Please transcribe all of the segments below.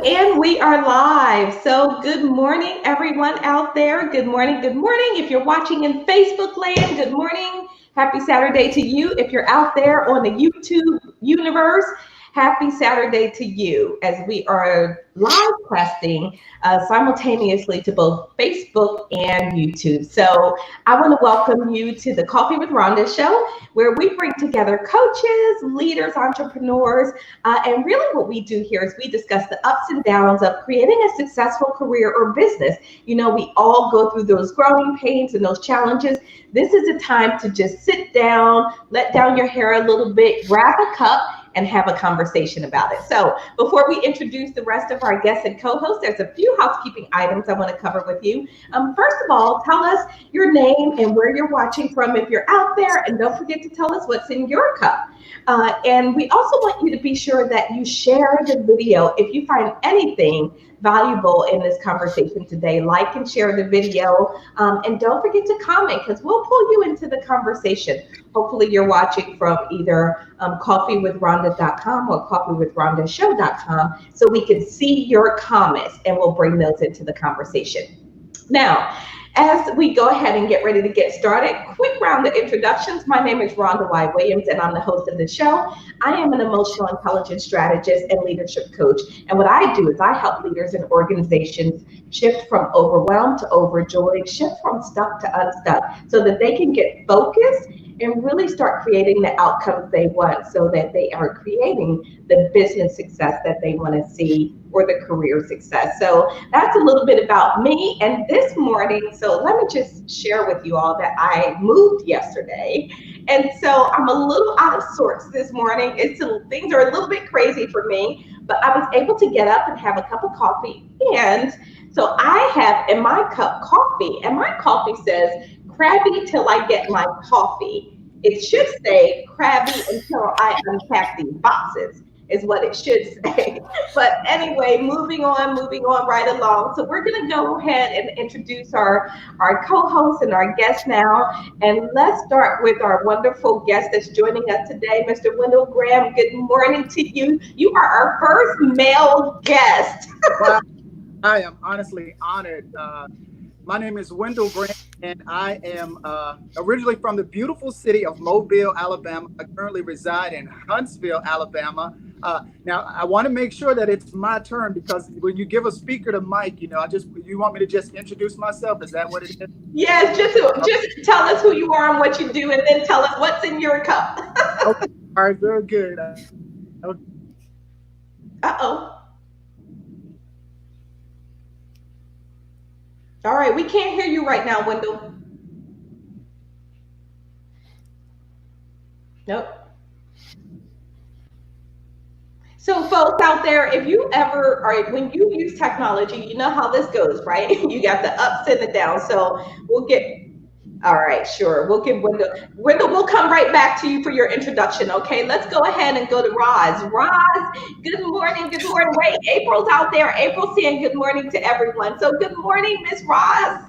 And we are live. So, good morning, everyone out there. Good morning. Good morning. If you're watching in Facebook land, good morning. Happy Saturday to you. If you're out there on the YouTube universe, happy Saturday to you as we are live casting simultaneously to both Facebook and YouTube. So, I want to welcome you to the Coffee with Rhonda show, where we bring together coaches, leaders, entrepreneurs, and really, what we do here is we discuss the ups and downs of creating a successful career or business. You know, we all go through those growing pains and those challenges. This is a time to just sit down, let down your hair a little bit, grab a cup, and have a conversation about it. So, before we introduce the rest of our guests and co-hosts, there's a few housekeeping items I want to cover with you. First of all, tell us your name and where you're watching from if you're out there, and don't forget to tell us what's in your cup. And we also want you to be sure that you share the video. If you find anything valuable in this conversation today, like and share the video. And don't forget to comment, because we'll pull you into the conversation. Hopefully you're watching from either coffeewithrhonda.com or coffeewithrhondashow.com so we can see your comments and we'll bring those into the conversation. Now, as we go ahead and get ready to get started, quick round of introductions. My name is Rhonda Y. Williams, and I'm the host of the show. I am an emotional intelligence strategist and leadership coach. And what I do is I help leaders and organizations shift from overwhelmed to overjoyed, shift from stuck to unstuck, so that they can get focused and really start creating the outcomes they want, so that they are creating the business success that they want to see, or the career success. So that's a little bit about me. And this morning, so let me just share with you all that I moved yesterday. And so I'm a little out of sorts this morning. Things are a little bit crazy for me, but I was able to get up and have a cup of coffee. And so I have in my cup coffee, and my coffee says, "Crabby till I get my coffee." It should say, "Crabby until I unpack these boxes," is what it should say. But anyway, moving on right along. So we're going to go ahead and introduce our co-hosts and our guests now. And let's start with our wonderful guest that's joining us today, Mr. Wendell Graham. Good morning to you. You are our first male guest. Well, I am honestly honored. My name is Wendell Graham, and I am originally from the beautiful city of Mobile, Alabama. I currently reside in Huntsville, Alabama. Now, I want to make sure that it's my turn, because when you give a speaker the mic, you want me to just introduce myself? Is that what it is? Yes, just tell us who you are and what you do, and then tell us what's in your cup. Okay. All right, very good. Okay. Uh-oh. All right, we can't hear you right now, Wendell. Nope. So folks out there, if you ever, when you use technology, you know how this goes, right? You got the ups and the downs. So all right, sure. We'll give Wendell, we'll come right back to you for your introduction, okay? Let's go ahead and go to Roz. Roz, good morning. Wait, April's out there. April's saying good morning to everyone. So good morning, Miss Roz.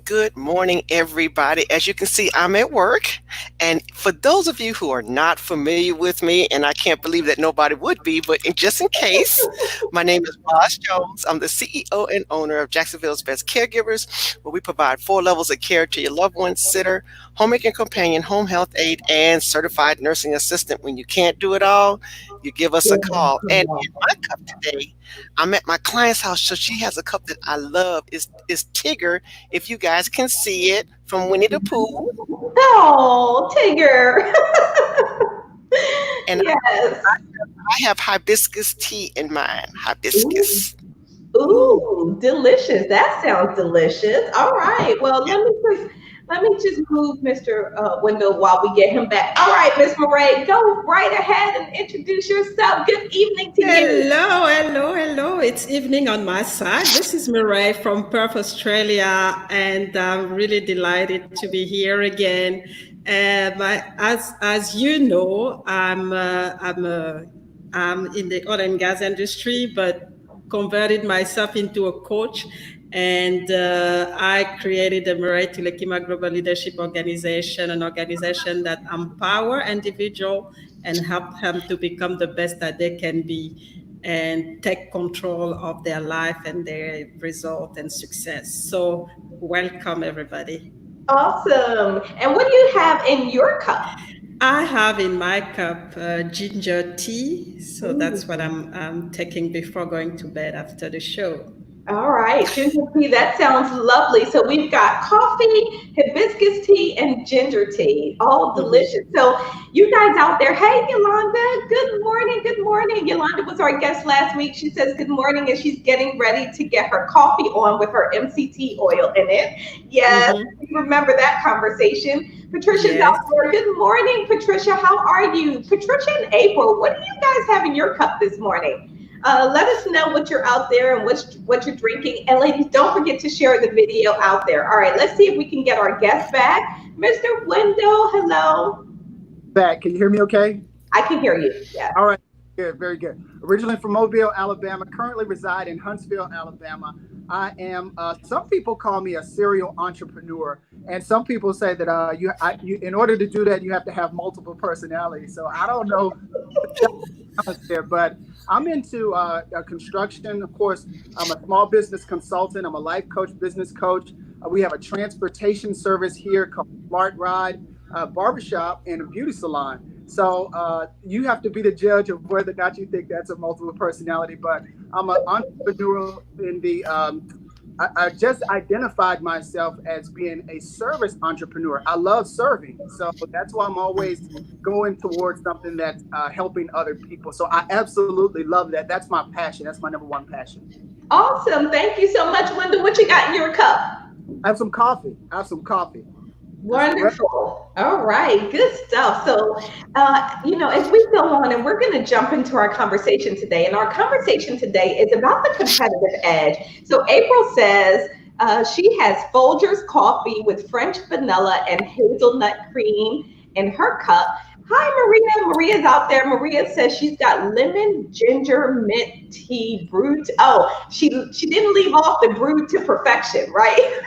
Good morning, everybody. As you can see, I'm at work. And for those of you who are not familiar with me, and I can't believe that nobody would be, but just in case, my name is Roz Jones. I'm the CEO and owner of Jacksonville's Best Caregivers, where we provide 4 levels of care to your loved ones: sitter, homemaking companion, home health aide, and certified nursing assistant. When you can't do it all, you give us a call. And in my cup today, I'm at my client's house, so she has a cup that I love. Is Tigger, if you guys can see it, from Winnie the Pooh. Oh, Tigger. And yes. I have hibiscus tea in mine. Hibiscus. Ooh, delicious. That sounds delicious. All right. Well, let me just move Mr. Wendell while we get him back. All right, Miss Murray, go right ahead and introduce yourself. Good evening to you. Hello. It's evening on my side. This is Murray from Perth, Australia, and I'm really delighted to be here again. As you know, I'm in the oil and gas industry, but converted myself into a coach. And I created the Murray Tulekima Global Leadership Organization, an organization that empower individuals and help them to become the best that they can be. and take control of their life and their result and success. So, welcome everybody. Awesome. And what do you have in your cup? I have in my cup ginger tea, so that's what Ooh. I'm taking before going to bed after the show. All right, ginger tea. That sounds lovely. So we've got coffee, hibiscus tea, and ginger tea. All delicious. Mhm. So you guys out there, hey Yolanda, good morning. Good morning. Yolanda was our guest last week. She says good morning and she's getting ready to get her coffee on with her MCT oil in it. Yes, Mhm. you remember that conversation. Patricia's out Yes. there. Good morning, Patricia. How are you? Patricia and April, what do you guys have in your cup this morning? Let us know what you're out there and what you're drinking. And ladies, don't forget to share the video out there. All right, let's see if we can get our guest back. Mr. Wendell, hello. Back. Can you hear me okay? I can hear you. Yes. All right. Good. Very good. Originally from Mobile, Alabama. Currently reside in Huntsville, Alabama. I am. Some people call me a serial entrepreneur, and some people say that in order to do that, you have to have multiple personalities. So I don't know there, but I'm into construction. Of course, I'm a small business consultant. I'm a life coach, business coach. We have a transportation service here called Smart Ride, barbershop, and a beauty salon. So you have to be the judge of whether or not you think that's a multiple personality. But I'm an entrepreneur in the I just identified myself as being a service entrepreneur. I love serving. So that's why I'm always going towards something that's helping other people. So I absolutely love that. That's my passion. That's my number one passion. Awesome. Thank you so much, Wendell. What you got in your cup? I have some coffee. I have some coffee. Wonderful. All right, good stuff. So, as we go on, and we're going to jump into our conversation today, and our conversation today is about the competitive edge. So, April says she has Folgers coffee with French vanilla and hazelnut cream in her cup. Hi, Maria. Maria's out there. Maria says she's got lemon ginger mint tea brewed. Oh, she didn't leave off the brewed to perfection, right?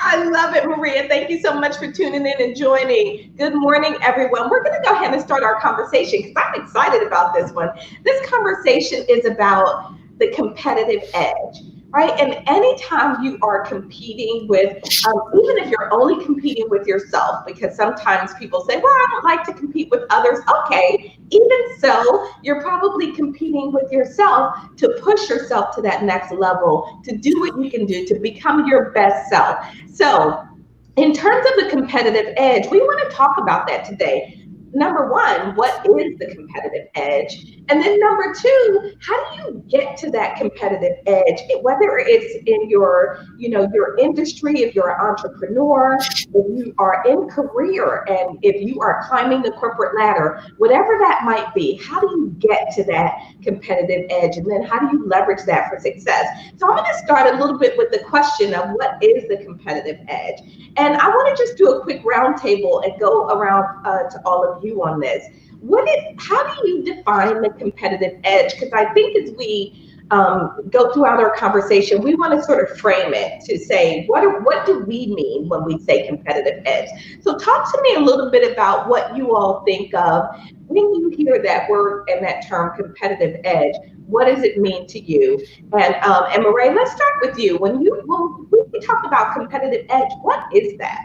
I love it, Maria. Thank you so much for tuning in and joining. Good morning, everyone. We're going to go ahead and start our conversation because I'm excited about this one. This conversation is about the competitive edge, right? And anytime you are competing with, even if you're only competing with yourself, because sometimes people say, well, I don't like to compete with others. Okay, even so, you're probably competing with yourself to push yourself to that next level, to do what you can do, to become your best self. So, in terms of the competitive edge, we want to talk about that today. Number one, what is the competitive edge? And then number two, how do you get to that competitive edge? Whether it's in your industry, if you're an entrepreneur, if you are in career, and if you are climbing the corporate ladder, whatever that might be, how do you get to that competitive edge? And then how do you leverage that for success? So I'm going to start a little bit with the question of what is the competitive edge? And I want to just do a quick roundtable and go around to all of you on this. How do you define the competitive edge? Because I think as we go throughout our conversation, we want to sort of frame it to say, what do we mean when we say competitive edge? So talk to me a little bit about what you all think of when you hear that word and that term competitive edge. What does it mean to you? And Marae, let's start with you. When we talk about competitive edge, what is that?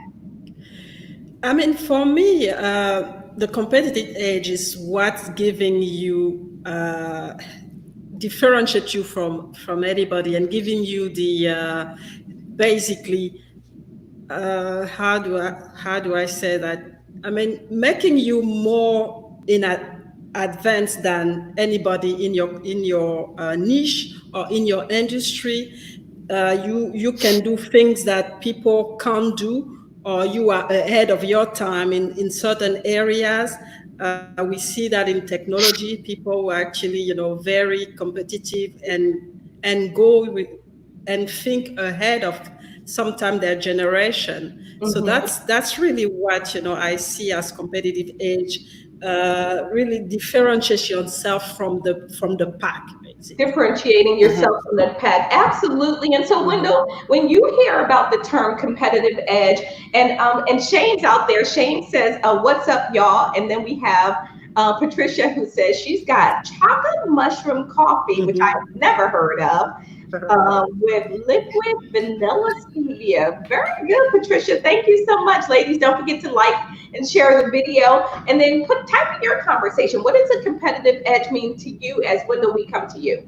I mean, for me, the competitive edge is what's giving you differentiate you from anybody and giving you the basically how do I say that? I mean, making you more in advanced than anybody in your niche or in your industry. You can do things that people can't do, or you are ahead of your time in certain areas. We see that in technology, people who are actually very competitive and go with, and think ahead of sometimes their generation. So Mm-hmm. that's really what I see as competitive edge. Really differentiates yourself from the pack, basically. Differentiating Uh-huh. yourself from the pack. Absolutely. And so, Mhm. Wendell, when you hear about the term competitive edge, and Shane's out there, Shane says, what's up, y'all? And then we have Patricia, who says she's got chocolate mushroom coffee, which Mhm. I've never heard of, with liquid vanilla stevia. Very good, Patricia. Thank you so much, ladies. Don't forget to like and share the video, and then type in your conversation. What does a competitive edge mean to you as Wendell we come to you?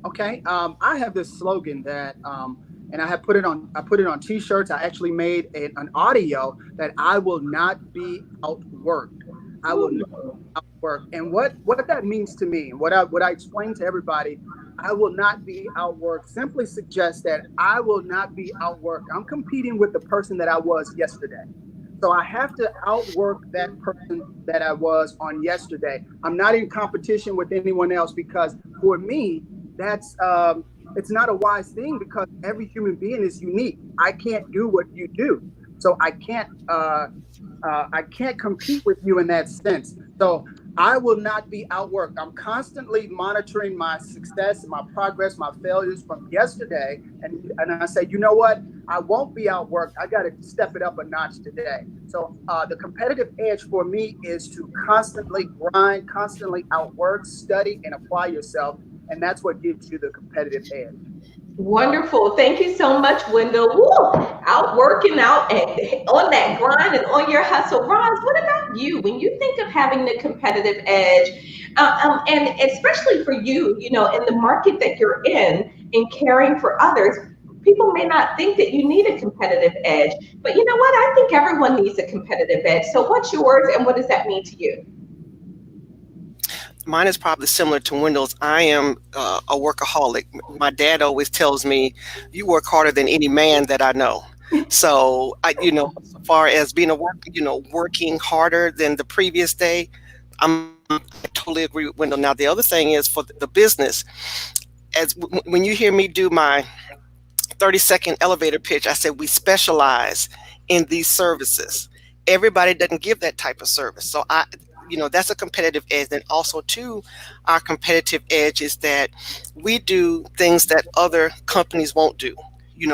Okay. I have this slogan that, and I put it on T-shirts. I actually made an audio that I will not be outworked. I will not outwork. And what that means to me, and what I explain to everybody, I will not be outworked. Simply suggests that I will not be outworked. I'm competing with the person that I was yesterday. So I have to outwork that person that I was on yesterday. I'm not in competition with anyone else because for me, that's it's not a wise thing because every human being is unique. I can't do what you do, so I can't compete with you in that sense. So I will not be outworked. I'm constantly monitoring my success and my progress, my failures from yesterday. And I say, you know what? I won't be outworked. I got to step it up a notch today. So the competitive edge for me is to constantly grind, constantly outwork, study, and apply yourself. And that's what gives you the competitive edge. Wonderful. Thank you so much, Wendell. Woo! Out working out and on that grind and on your hustle. Roz, what about you? When you think of having the competitive edge, and especially for you, in the market that you're in caring for others, people may not think that you need a competitive edge. But you know what? I think everyone needs a competitive edge. So what's yours and what does that mean to you? Mine is probably similar to Wendell's. I am a workaholic. My dad always tells me, "You work harder than any man that I know." So as far as being working harder than the previous day, I totally agree with Wendell. Now, the other thing is for the business, when you hear me do my 30-second elevator pitch, I said we specialize in these services. Everybody doesn't give that type of service. So that's a competitive edge. And also too, our competitive edge is that we do things that other companies won't do.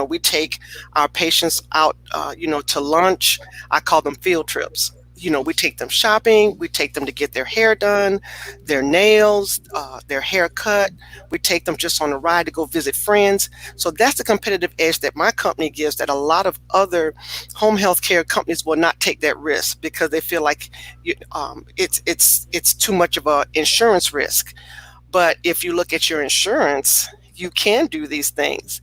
We take our patients out, to lunch. I call them field trips. We take them shopping, we take them to get their hair done, their nails, their hair cut. We take them just on a ride to go visit friends. So that's the competitive edge that my company gives that a lot of other home health care companies will not take that risk because they feel like it's too much of a insurance risk. But if you look at your insurance, you can do these things,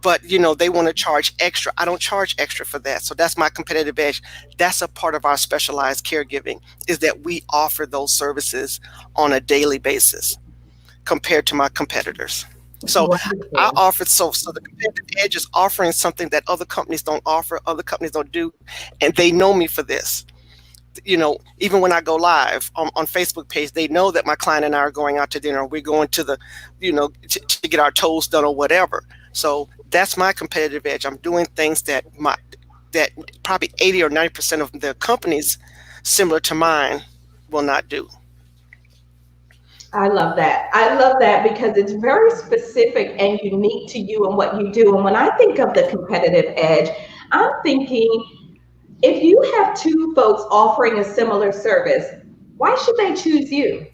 but they want to charge extra. I don't charge extra for that. So that's my competitive edge. That's a part of our specialized caregiving, is that we offer those services on a daily basis compared to my competitors. So I Wonderful. offer, so the competitive edge is offering something that other companies don't offer, other companies don't do, and they know me for this. Even when I go live on Facebook page, they know that my client and I are going out to dinner. We're going to to get our toes done or whatever. So that's my competitive edge. I'm doing things that probably 80 or 90% of the companies similar to mine will not do. I love that. I love that because it's very specific and unique to you and what you do. And when I think of the competitive edge, I'm thinking if you have two folks offering a similar service, why should they choose you?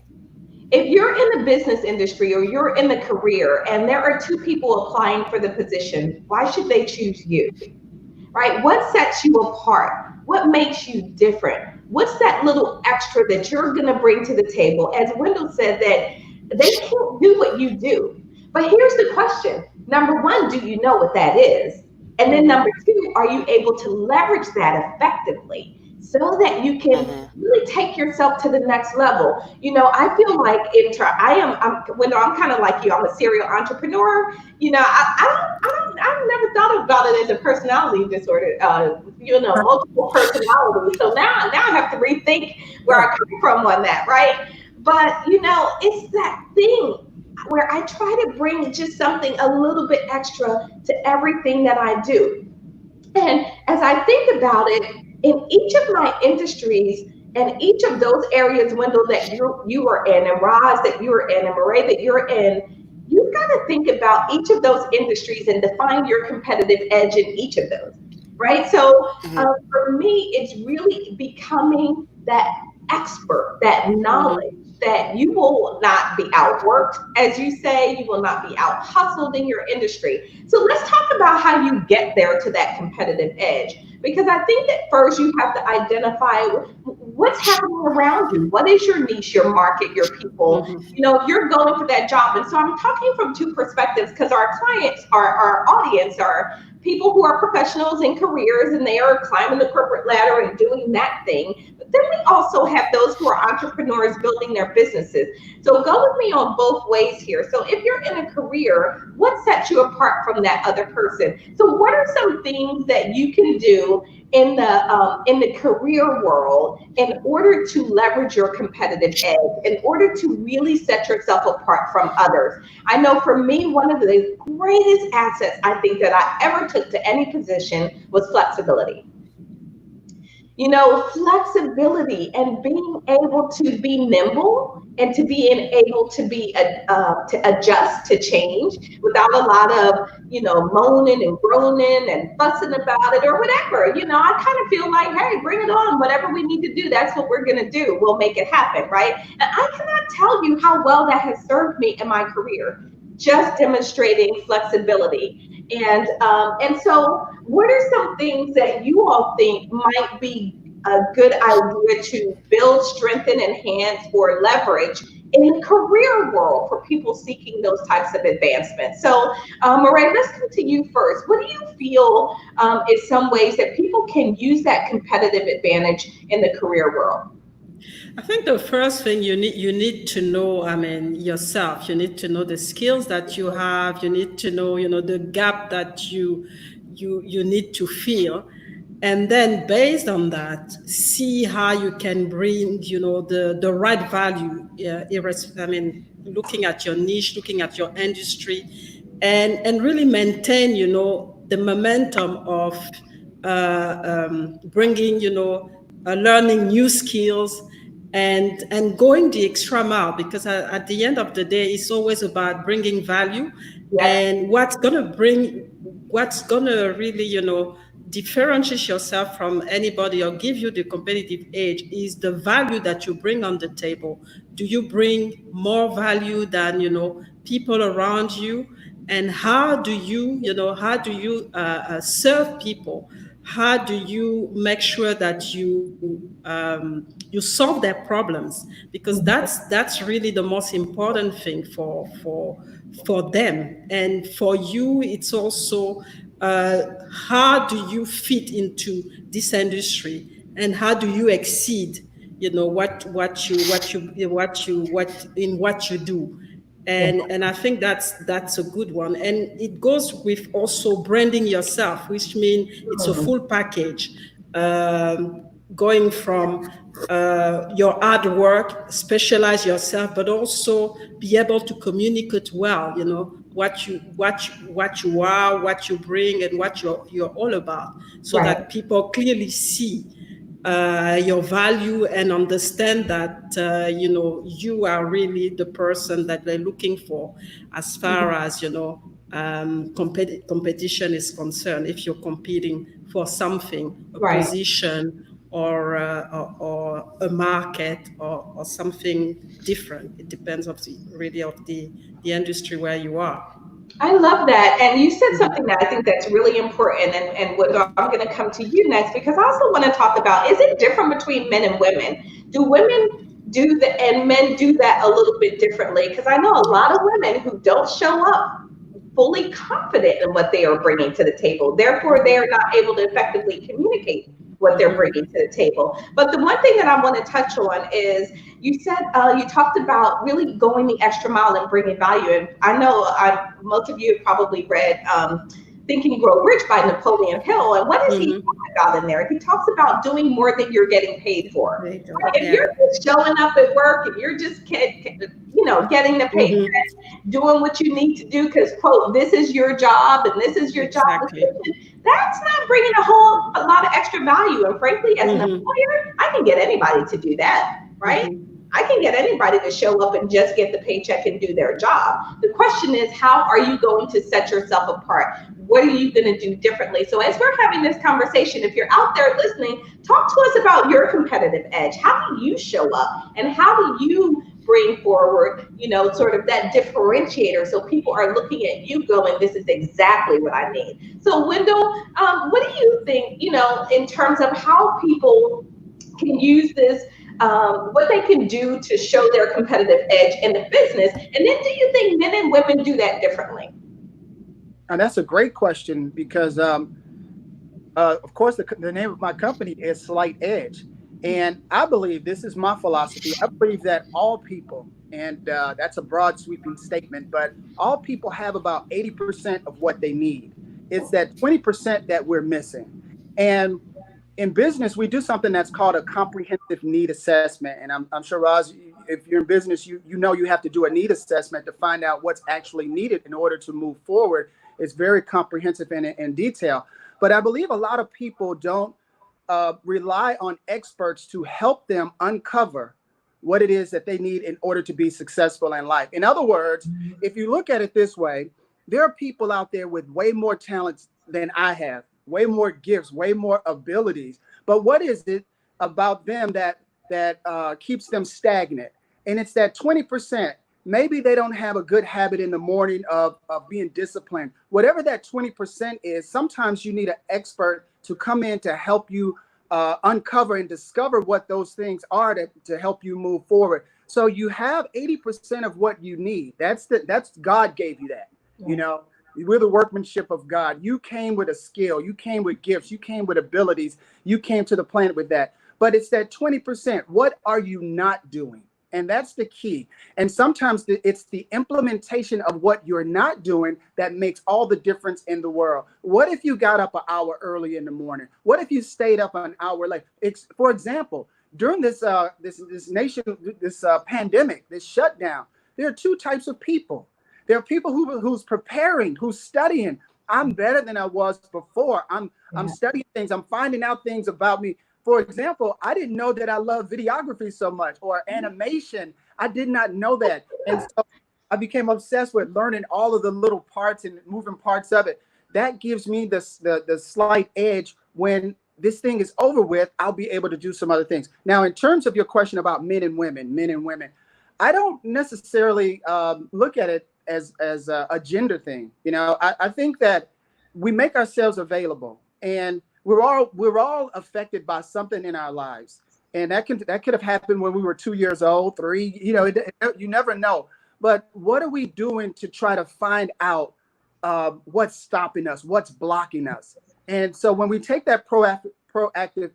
If you're in the business industry or you're in the career and there are two people applying for the position, why should they choose you? Right? What sets you apart? What makes you different? What's that little extra that you're going to bring to the table? As Wendell said, that they can't do what you do. But here's the question. Number one, do you know what that is? And then number two, are you able to leverage that effectively so that you can Hmm. really take yourself to the next level? I feel like I'm kind of like you. I'm a serial entrepreneur. I've never thought about it as a personality disorder, multiple personalities. So now I have to rethink where I come from on that, right? But it's that thing where I try to bring just something a little bit extra to everything that I do. And as I think about it, in each of my industries and each of those areas, Wendell, that you are in, and Roz that you're in, and Marae that you're in, you've got to think about each of those industries and define your competitive edge in each of those, right? So Hmm. for me, it's really becoming that expert, that knowledge, Mm-hmm. that you will not be outworked, as you say, you will not be out hustled in your industry. So let's talk about how you get there to that competitive edge. Because I think that first you have to identify what's happening around you. What is your niche, your market, your people? Mm-hmm. You know, you're going for that job. And so I'm talking from two perspectives because our clients, our audience are people who are professionals in careers and they are climbing the corporate ladder and doing that thing. But then we also have those who are entrepreneurs building their businesses. So go with me on both ways here. So if you're in a career, what sets you apart from that other person? So what are some things that you can do in the career world in order to leverage your competitive edge, in order to really set yourself apart from others? I know for me, one of the greatest assets I think that I ever took to any position was flexibility. You know, flexibility and being able to be nimble and to being able to be to adjust to change without a lot of, you know, moaning and groaning and fussing about it or whatever. You know, I kind of feel like, hey, bring it on. Whatever we need to do, that's what we're going to do. We'll make it happen, right? And I cannot tell you how well that has served me in my career, just demonstrating flexibility. And so, what are some things that you all think might be a good idea to build, strengthen, enhance, or leverage in the career world for people seeking those types of advancements? So, Murray, let's come to you first. What do you feel is some ways that people can use that competitive advantage in the career world? I think the first thing you need to know, I mean, yourself. You need to know the skills that you have. You need to know, the gap that you need to fill, and then based on that, see how you can bring, the right value. I mean, looking at your niche, looking at your industry, and really maintain, the momentum of bringing, learning new skills and going the extra mile, because at the end of the day, it's always about bringing value. Yes. And what's gonna really, differentiate yourself from anybody or give you the competitive edge is the value that you bring on the table. Do you bring more value than, people around you? And how do you serve people? How do you make sure that you solve their problems? Because that's really the most important thing for them. And for you, it's also, how do you fit into this industry, and how do you exceed, what you do. And I think that's a good one. And it goes with also branding yourself, which means it's a full package. Going from your hard work, specialize yourself, but also be able to communicate well, what you are, what you bring, and what you're all about, so Right. that people clearly see your value and understand that, you are really the person that they're looking for, as far as, competition is concerned. If you're competing for something, a Right. position, or a market, or something different, it depends of the industry where you are. I love that. And you said something that I think that's really important. And what I'm going to come to you next, because I also want to talk about, is it different between men and women? Do women do that and men do that a little bit differently? Because I know a lot of women who don't show up fully confident in what they are bringing to the table. Therefore, they are not able to effectively communicate what they're bringing to the table. But the one thing that I want to touch on is you said you talked about really going the extra mile and bringing value. And I know most of you have probably read Think and Grow Rich by Napoleon Hill. And what does he talk about in there? He talks about doing more than you're getting paid for. There you go. Right? If Yeah. you're just showing up at work and you're just getting the paycheck, doing what you need to do because, quote, this is your job and this is your job Exactly. description, that's not bringing a lot of extra value. And frankly, as an employer, I can get anybody to do that, right? I can get anybody to show up and just get the paycheck and do their job. The question is, how are you going to set yourself apart? What are you going to do differently? So as we're having this conversation, if you're out there listening, talk to us about your competitive edge. How do you show up, and how do you bring forward, sort of that differentiator, so people are looking at you going, this is exactly what I need. So Wendell, what do you think, in terms of how people can use this, what they can do to show their competitive edge in the business? And then do you think men and women do that differently? And that's a great question because, of course, the name of my company is Slight Edge. And I believe, this is my philosophy, I believe that all people, and that's a broad sweeping statement, but all people have about 80% of what they need. It's that 20% that we're missing. And in business, we do something that's called a comprehensive need assessment. And I'm sure, Roz, if you're in business, you know you have to do a need assessment to find out what's actually needed in order to move forward. It's very comprehensive and in detail. But I believe a lot of people don't rely on experts to help them uncover what it is that they need in order to be successful in life. In other words, if you look at it this way, there are people out there with way more talents than I have, way more gifts, way more abilities. But what is it about them that keeps them stagnant? And it's that 20%. Maybe they don't have a good habit in the morning of being disciplined. Whatever that 20% is, sometimes you need an expert to come in to help you uncover and discover what those things are to help you move forward. So you have 80% of what you need. That's God gave you that. Yeah. We're the workmanship of God. You came with a skill. You came with gifts. You came with abilities. You came to the planet with that. But it's that 20%. What are you not doing? And that's the key. And sometimes it's the implementation of what you're not doing that makes all the difference in the world. What if you got up an hour early in the morning? What if you stayed up an hour late? For example, during this pandemic, this shutdown, there are two types of people. There are people who's preparing, who's studying. I'm better than I was before. I'm studying things. I'm finding out things about me. For example, I didn't know that I love videography so much, or animation. I did not know that. And so I became obsessed with learning all of the little parts and moving parts of it. That gives me the slight edge. When this thing is over with, I'll be able to do some other things. Now, in terms of your question about men and women, I don't necessarily look at it as a gender thing. I think that we make ourselves available, and we're all affected by something in our lives, and that could have happened when we were 2 years old, 3. You never know. But what are we doing to try to find out what's stopping us, what's blocking us? And so when we take that proactive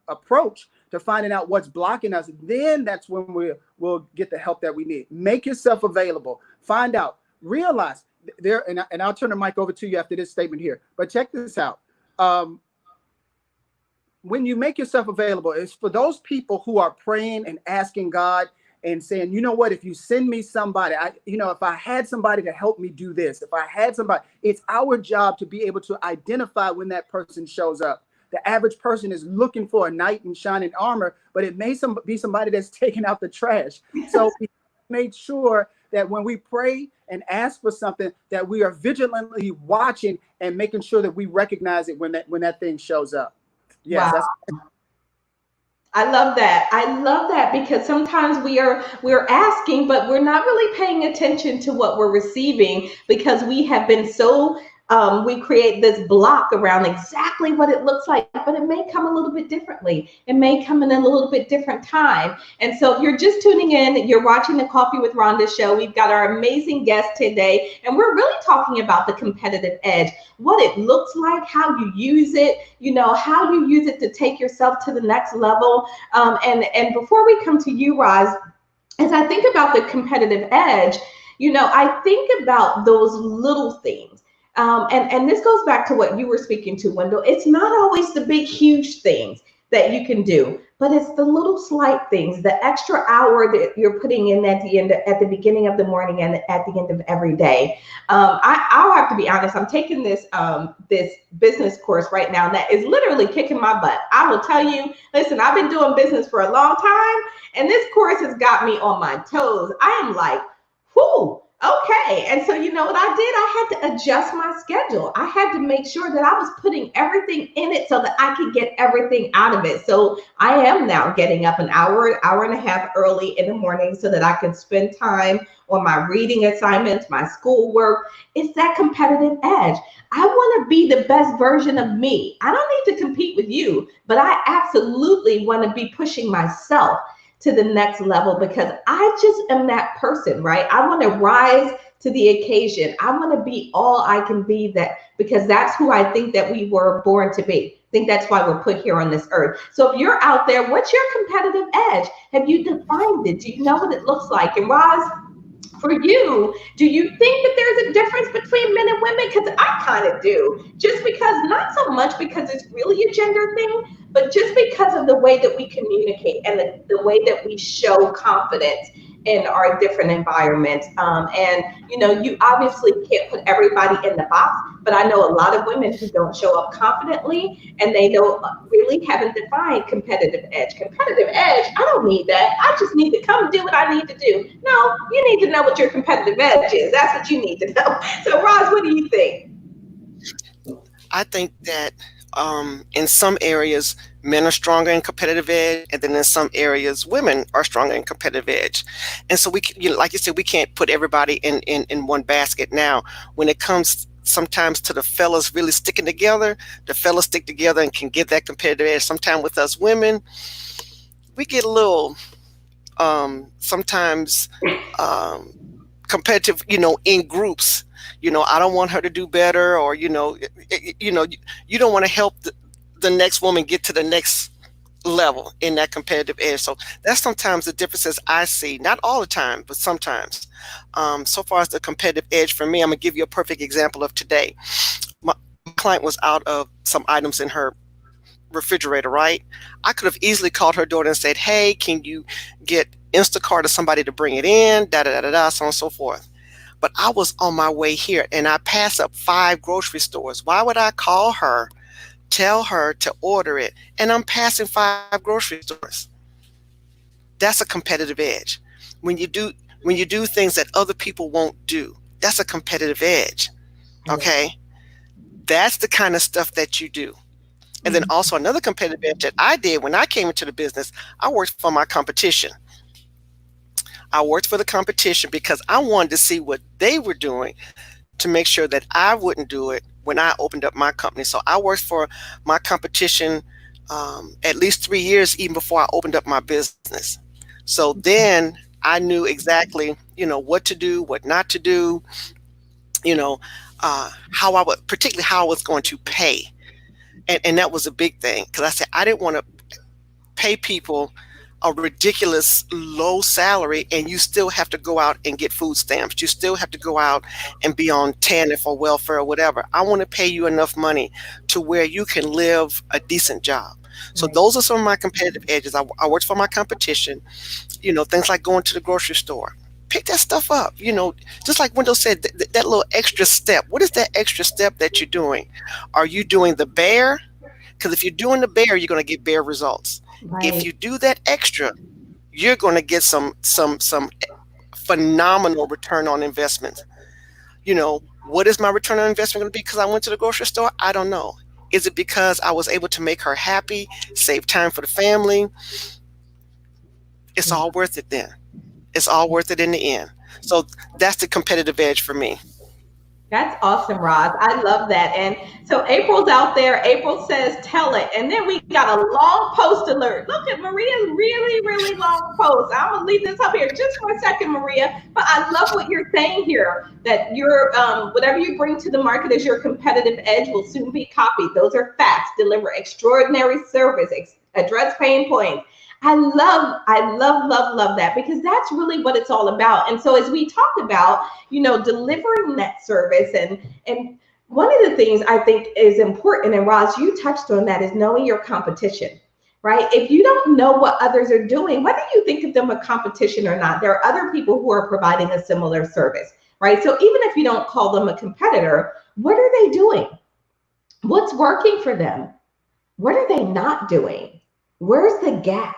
approach to finding out what's blocking us, then that's when we'll get the help that we need. Make yourself available. Find out. Realize there, and I'll turn the mic over to you after this statement here. But check this out. When you make yourself available, it's for those people who are praying and asking God and saying, you know what, if you send me somebody, if I had somebody to help me do this, if I had somebody, it's our job to be able to identify when that person shows up. The average person is looking for a knight in shining armor, but it may be somebody that's taking out the trash. So we made sure that when we pray and ask for something, that we are vigilantly watching and making sure that we recognize it when that thing shows up. Yes, wow. I love that. I love that, because sometimes we're asking, but we're not really paying attention to what we're receiving, because we have been so we create this block around exactly what it looks like, but it may come a little bit differently. It may come in a little bit different time. And so if you're just tuning in, you're watching the Coffee with Rhonda show. We've got our amazing guest today, and we're really talking about the competitive edge, what it looks like, how you use it, how you use it to take yourself to the next level. And before we come to you, Roz, as I think about the competitive edge, I think about those little things. And this goes back to what you were speaking to, Wendell. It's not always the big, huge things that you can do, but it's the little slight things, the extra hour that you're putting in at the beginning of the morning and at the end of every day. I'll have to be honest. I'm taking this business course right now that is literally kicking my butt. I will tell you, listen, I've been doing business for a long time, and this course has got me on my toes. I am like, whoo. Okay. And so, you know what I did? I had to adjust my schedule. I had to make sure that I was putting everything in it so that I could get everything out of it. So I am now getting up an hour and a half early in the morning so that I can spend time on my reading assignments, my schoolwork. It's that competitive edge. I want to be the best version of me. I don't need to compete with you, but I absolutely want to be pushing myself to the next level because I just am that person, right? I want to rise to the occasion. I want to be all I can be, that because that's who I think that we were born to be. I think that's why we're put here on this earth. So if you're out there, what's your competitive edge? Have you defined it? Do you know what it looks like? And Roz, for you, do you think that there's a difference between men and women? Because I kind of do. Just because, not so much because it's really a gender thing, but just because of the way that we communicate and the way that we show confidence in our different environments. And, you know, you obviously can't put everybody in the box, but I know a lot of women who don't show up confidently and they don't really haven't defined competitive edge. Competitive edge, I don't need that. I just need to come do what I need to do. No, you need to know what your competitive edge is. That's what you need to know. So, Roz, what do you think? I think that in some areas, men are stronger in competitive edge, and then in some areas, women are stronger in competitive edge. And so you know, like you said, we can't put everybody in one basket. Now, when it comes sometimes to the fellas really sticking together, the fellas stick together and can get that competitive edge. Sometimes with us women, we get a little sometimes um, competitive, you know, in groups. You know, I don't want her to do better, or you know, you don't want to help the next woman get to the next level in that competitive edge. So that's sometimes the differences I see. Not all the time, but sometimes. So far as the competitive edge for me, I'm gonna give you a perfect example of today. My client was out of some items in her refrigerator, right? I could have easily called her daughter and said, "Hey, can you get Instacart or somebody to bring it in?" Da da da da, so on and so forth. But I was on my way here and I passed up 5 grocery stores. Why would I call her, tell her to order it, and I'm passing 5 grocery stores? That's a competitive edge. When you do things that other people won't do, that's a competitive edge. Okay? That's the kind of stuff that you do. And then also another competitive edge that I did when I came into the business, I worked for my competition. I worked for the competition because I wanted to see what they were doing to make sure that I wouldn't do it when I opened up my company. So I worked for my competition at least 3 years even before I opened up my business. So then I knew exactly, you know, what to do, what not to do, you know, how I would, particularly how I was going to pay. And that was a big thing because I said I didn't want to pay people a ridiculous low salary and you still have to go out and get food stamps. You still have to go out and be on TANF or welfare or whatever. I want to pay you enough money to where you can live a decent job. So those are some of my competitive edges. I worked for my competition, you know, things like going to the grocery store. Pick that stuff up, you know, just like Wendell said, that little extra step. What is that extra step that you're doing? Are you doing the bare? Because if you're doing the bare, you're going to get bare results. If you do that extra, you're going to get some phenomenal return on investment. You know, what is my return on investment going to be because I went to the grocery store? I don't know. Is it because I was able to make her happy, save time for the family? It's all worth it then. It's all worth it in the end. So that's the competitive edge for me. That's awesome, Roz. I love that. And so April's out there. April says, tell it. And then we got a long post alert. Look at Maria's really, really long post. I'm going to leave this up here just for a second, Maria. But I love what you're saying here, that your whatever you bring to the market as your competitive edge will soon be copied. Those are facts. Deliver extraordinary service, address pain points. I love that because that's really what it's all about. And so as we talk about, you know, delivering that service and one of the things I think is important, and Roz, you touched on that, is knowing your competition, right? If you don't know what others are doing, whether you think of them a competition or not, there are other people who are providing a similar service, right? So even if you don't call them a competitor, what are they doing? What's working for them? What are they not doing? Where's the gap?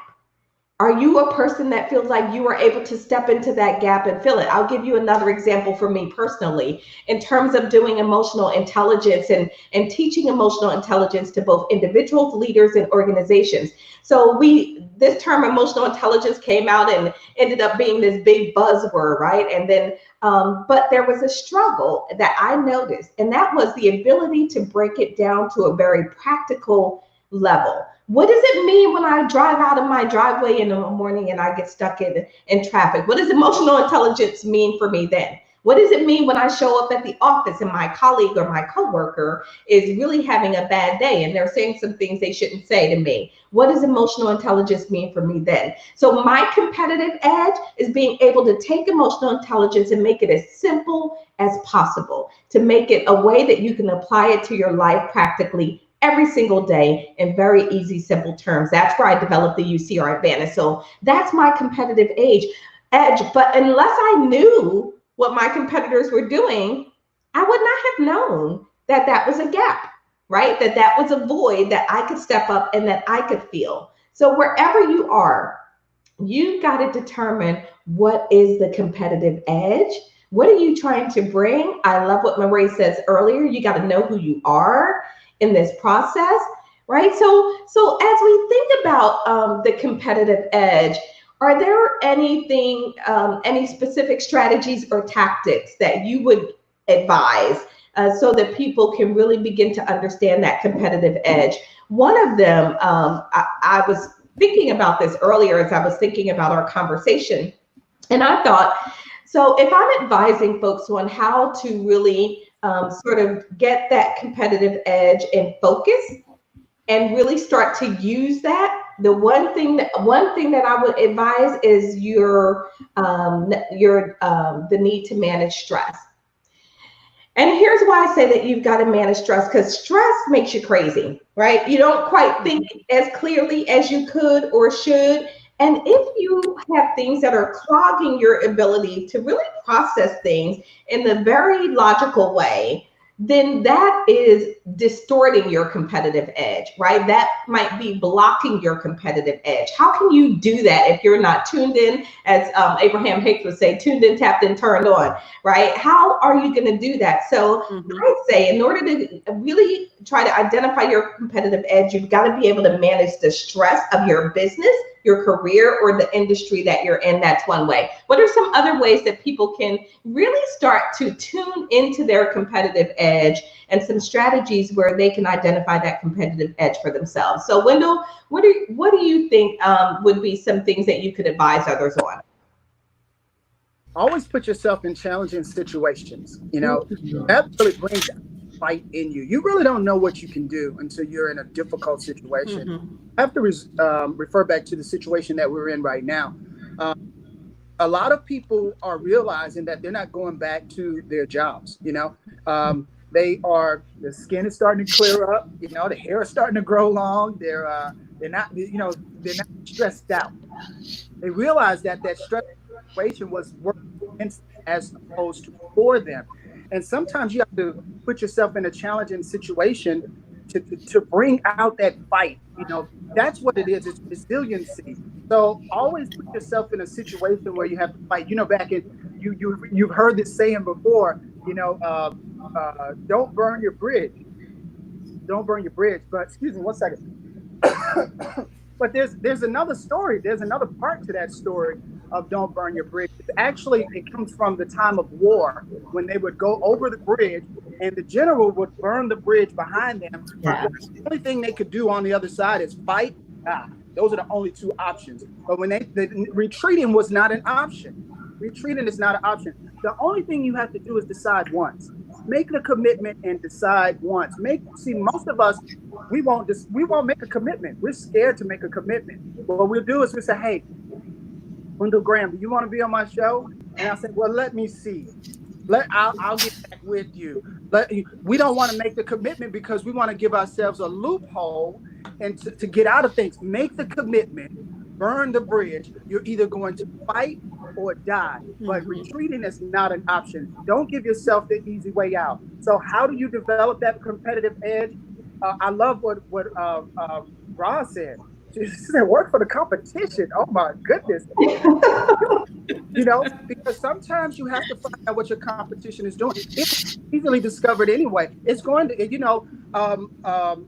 Are you a person that feels like you are able to step into that gap and fill it? I'll give you another example for me personally in terms of doing emotional intelligence and teaching emotional intelligence to both individuals, leaders, and organizations. So this term emotional intelligence came out and ended up being this big buzzword, right? And then, but there was a struggle that I noticed, and that was the ability to break it down to a very practical level. What does it mean when I drive out of my driveway in the morning and I get stuck in traffic? What does emotional intelligence mean for me then? What does it mean when I show up at the office and my colleague or my coworker is really having a bad day and they're saying some things they shouldn't say to me? What does emotional intelligence mean for me then? So my competitive edge is being able to take emotional intelligence and make it as simple as possible, to make it a way that you can apply it to your life practically every single day in very easy, simple terms. That's where I developed the UCR advantage. So that's my competitive edge. But unless I knew what my competitors were doing, I would not have known that that was a gap, right? That that was a void that I could step up and that I could feel. So wherever you are, you've got to determine what is the competitive edge. What are you trying to bring? I love what Marie says earlier. You got to know who you are in this process, right? So as we think about the competitive edge, are there any specific strategies or tactics that you would advise so that people can really begin to understand that competitive edge? One of them, I was thinking about this earlier as I was thinking about our conversation, and I thought, so if I'm advising folks on how to really sort of get that competitive edge and focus and really start to use that, the one thing that I would advise is the need to manage stress. And here's why I say that you've got to manage stress, because stress makes you crazy, right? You don't quite think as clearly as you could or should. And if you have things that are clogging your ability to really process things in the very logical way, then that is distorting your competitive edge, right? That might be blocking your competitive edge. How can you do that if you're not tuned in, as Abraham Hicks would say, tuned in, tapped in, turned on, right? How are you going to do that? So I'd say in order to really try to identify your competitive edge, you've got to be able to manage the stress of your business, your career, or the industry that you're in. That's one way. What are some other ways that people can really start to tune into their competitive edge and some strategies where they can identify that competitive edge for themselves? So Wendell, what do you think would be some things that you could advise others on? Always put yourself in challenging situations. You know, that really brings fight in you. You really don't know what you can do until you're in a difficult situation. I have to refer back to the situation that we're in right now. A lot of people are realizing that they're not going back to their jobs. You know, the skin is starting to clear up. You know, the hair is starting to grow long. They're not stressed out. They realize that stress situation was working against as opposed to for them. And sometimes you have to put yourself in a challenging situation to bring out that fight. You know, that's what it is. It's resiliency. So always put yourself in a situation where you have to fight. You know, back in you've heard this saying before. You know, don't burn your bridge. Don't burn your bridge. But excuse me, one second. But there's another story. There's another part to that story of don't burn your bridge. Actually, it comes from the time of war when they would go over the bridge and the general would burn the bridge behind them. Yeah. The only thing they could do on the other side is fight. Those are the only two options. But when retreating was not an option. Retreating is not an option. The only thing you have to do is decide once. Make the commitment and decide once. Most of us, we won't make a commitment. We're scared to make a commitment. What we'll do is we say, hey, Wendell Graham, do you want to be on my show? And I said, well, let me see. I'll get back with you. We don't want to make the commitment because we want to give ourselves a loophole and to get out of things. Make the commitment, burn the bridge. You're either going to fight or die, but retreating is not an option. Don't give yourself the easy way out. So how do you develop that competitive edge? I love what Roz said. She said, work for the competition. Oh my goodness. Because sometimes you have to find out what your competition is doing. It's easily discovered anyway. It's going to,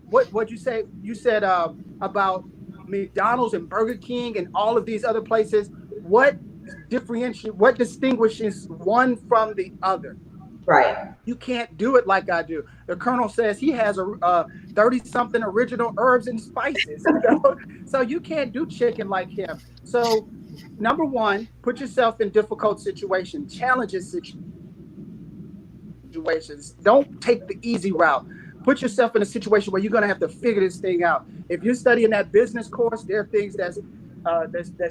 what you say? You said about McDonald's and Burger King and all of these other places. What distinguishes one from the other? Right. You can't do it like I do. The Colonel says he has a 30-something original herbs and spices. So you can't do chicken like him. So number one, put yourself in difficult situations, challenges situations. Don't take the easy route. Put yourself in a situation where you're going to have to figure this thing out. If you're studying that business course, there are things that's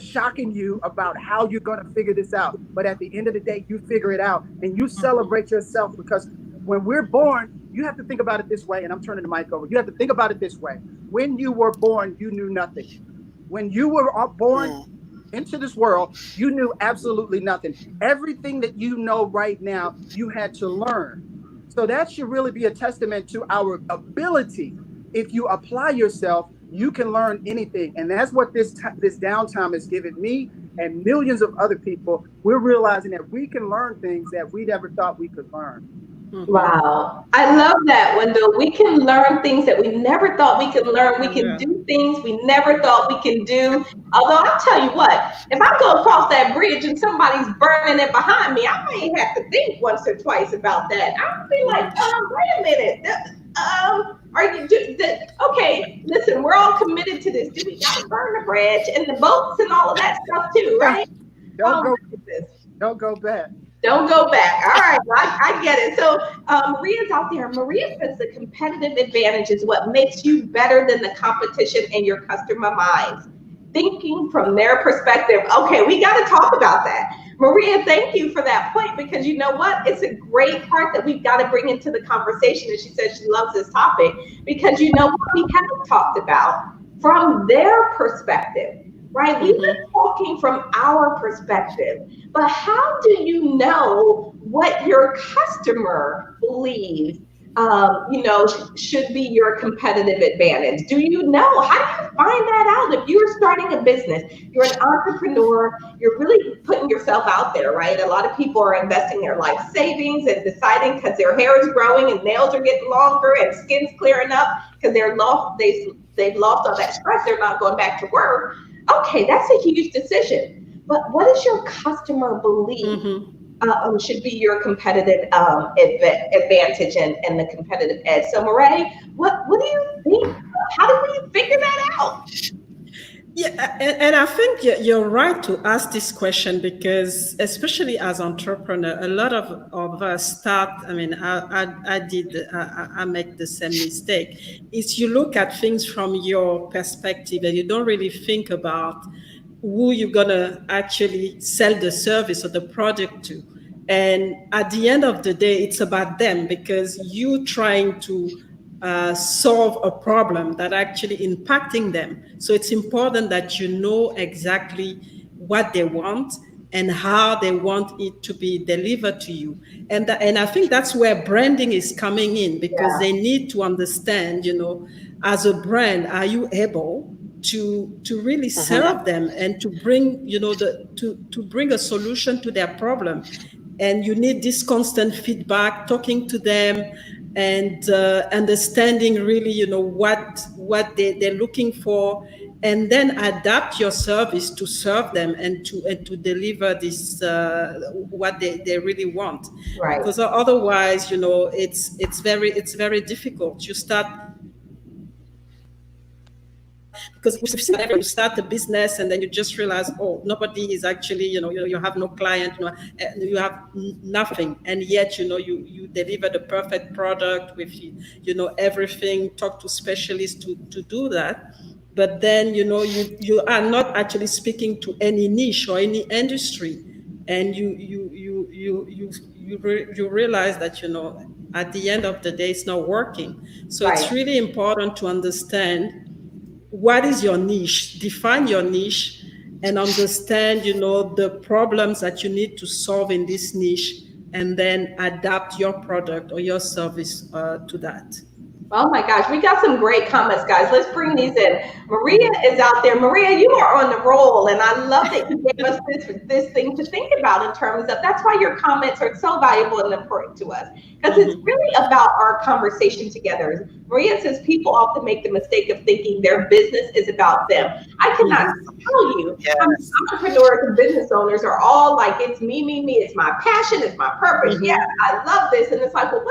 shocking you about how you're going to figure this out. But at the end of the day, you figure it out and you celebrate yourself, because when we're born, you have to think about it this way. And I'm turning the mic over. You have to think about it this way. When you were born, you knew nothing. When you were born into this world, you knew absolutely nothing. Everything that you know right now, you had to learn. So that should really be a testament to our ability. If you apply yourself, you can learn anything. And that's what this downtime has given me and millions of other people. We're realizing that we can learn things that we never thought we could learn. Wow. I love that, Wendell. We can learn things that we never thought we could learn. We can do things we never thought we can do. Although I'll tell you what, if I go across that bridge and somebody's burning it behind me, I might have to think once or twice about that. I'll be like, wait a minute. Are you okay? Listen, we're all committed to this. Do we gotta burn the bridge and the boats and all of that stuff too, right? Don't go back. Don't go back. All right, I get it. So Maria's out there. Maria says the competitive advantage is what makes you better than the competition in your customer minds. Thinking from their perspective. Okay, we got to talk about that. Maria, thank you for that point, because you know what? It's a great part that we've got to bring into the conversation. And she says she loves this topic because you know what we haven't talked about from their perspective. Right? We've been talking from our perspective, but how do you know what your customer believes, should be your competitive advantage? Do you know? How do you find that out? If you're starting a business, you're an entrepreneur, you're really putting yourself out there, right? A lot of people are investing their life savings and deciding because their hair is growing and nails are getting longer and skin's clearing up because they've lost all that stress. They're not going back to work. Okay, that's a huge decision. But what does your customer believe should be your competitive advantage and the competitive edge? So, Marae, what do you think? How do we figure that out? Yeah, and I think you're right to ask this question, because especially as entrepreneur, a lot of us start. I mean, I make the same mistake. Is you look at things from your perspective and you don't really think about who you're gonna actually sell the service or the product to. And at the end of the day, it's about them, because you trying to solve a problem that actually impacting them. So it's important that you know exactly what they want and how they want it to be delivered to you. And I think that's where branding is coming in, because they need to understand, as a brand, are you able to really serve them and to bring, to bring a solution to their problem. And you need this constant feedback, talking to them, and understanding really, what they're looking for, and then adapt your service to serve them and to deliver this what they really want. Right. Because otherwise, it's very difficult. You start, because we've seen whenever you start a business and then you just realize, oh, nobody is actually, you have no client, you have nothing, and yet you deliver the perfect product with everything. Talk to specialists to do that, but then you are not actually speaking to any niche or any industry, and you realize that at the end of the day it's not working. So it's really important to understand what is your niche, define your niche, and understand, the problems that you need to solve in this niche, and then adapt your product or your service to that. Oh my gosh, we got some great comments, guys. Let's bring these in. Maria is out there. Maria, you are on the roll, and I love that you gave us this thing to think about in terms of that's why your comments are so valuable and important to us because it's really about our conversation together. Maria says people often make the mistake of thinking their business is about them. I cannot tell you how many Yes. entrepreneurs and business owners are all like, it's me, it's my passion, it's my purpose. Yeah, I love this. And it's like, well,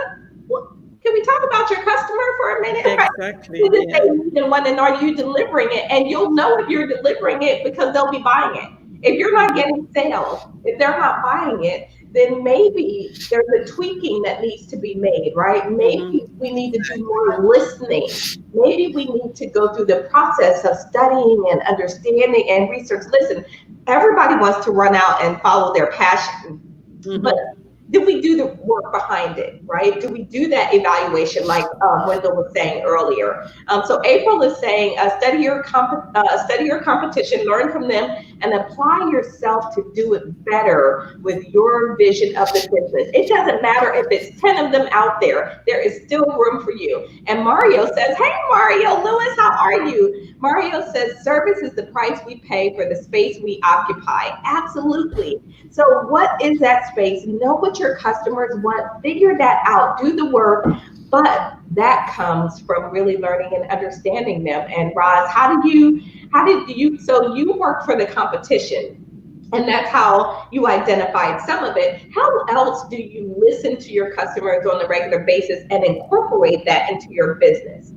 what can we talk about your customer for a minute? Exactly. What did Yeah. they need and what, and are you delivering it? And you'll know if you're delivering it because they'll be buying it. If you're not getting sales, if they're not buying it, then maybe there's a tweaking that needs to be made, right? Maybe we need to do more listening. Maybe we need to go through the process of studying and understanding and research. Listen, everybody wants to run out and follow their passion, but do we do the work behind it, right? Do we do that evaluation like Wendell was saying earlier? So April is saying, study your competition, learn from them, and apply yourself to do it better with your vision of the business. It doesn't matter if it's 10 of them out there. There is still room for you. And Mario says, hey, Mario, Lewis, how are you? Mario says, service is the price we pay for the space we occupy. Absolutely. So what is that space? Know what your customers want, figure that out, do the work, but that comes from really learning and understanding them. And Roz, so you work for the competition, and that's how you identified some of it. How else do you listen to your customers on a regular basis and incorporate that into your business?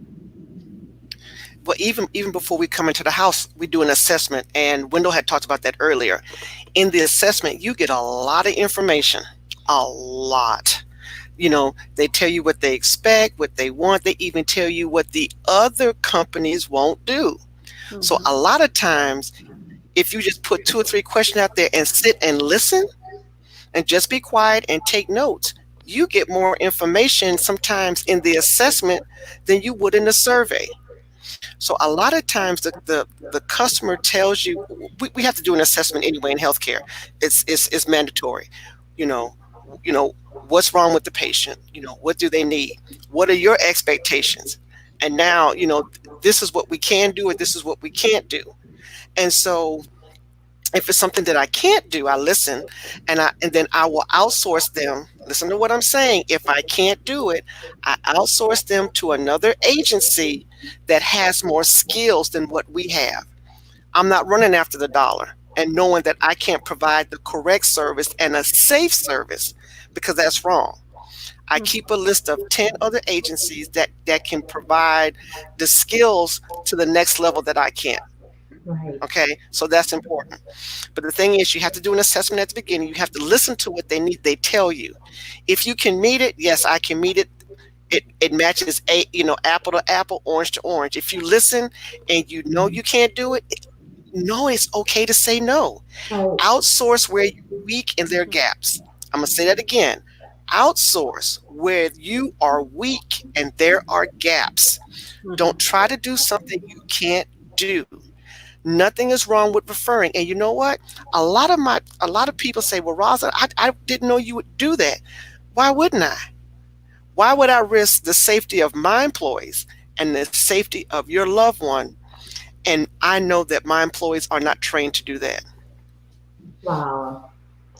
Well, even before we come into the house, we do an assessment, and Wendell had talked about that earlier. In the assessment, you get a lot of information, a lot. They tell you what they expect, what they want. They even tell you what the other companies won't do. So a lot of times, if you just put 2 or 3 questions out there and sit and listen and just be quiet and take notes, you get more information sometimes in the assessment than you would in the survey. So a lot of times the customer tells you, we have to do an assessment anyway in healthcare. It's mandatory. You know, what's wrong with the patient? What do they need? What are your expectations? And now, this is what we can do, or this is what we can't do. And so if it's something that I can't do, I listen, and then I will outsource them. Listen to what I'm saying. If I can't do it, I outsource them to another agency that has more skills than what we have. I'm not running after the dollar and knowing that I can't provide the correct service and a safe service, because that's wrong. I keep a list of 10 other agencies that can provide the skills to the next level that I can't. Right. Okay, so that's important. But the thing is, you have to do an assessment at the beginning. You have to listen to what they need. They tell you. If you can meet it, yes, I can meet it. It matches apple to apple, orange to orange. If you listen and you know you can't do it, no, it's okay to say no. Oh, Outsource where you're weak and there are gaps. I'm gonna say that again. Outsource where you are weak and there are gaps. Don't try to do something you can't do. Nothing is wrong with referring. And you know what? A lot of people say, well, Rosa, I didn't know you would do that. Why wouldn't I? Why would I risk the safety of my employees and the safety of your loved one? And I know that my employees are not trained to do that. wow.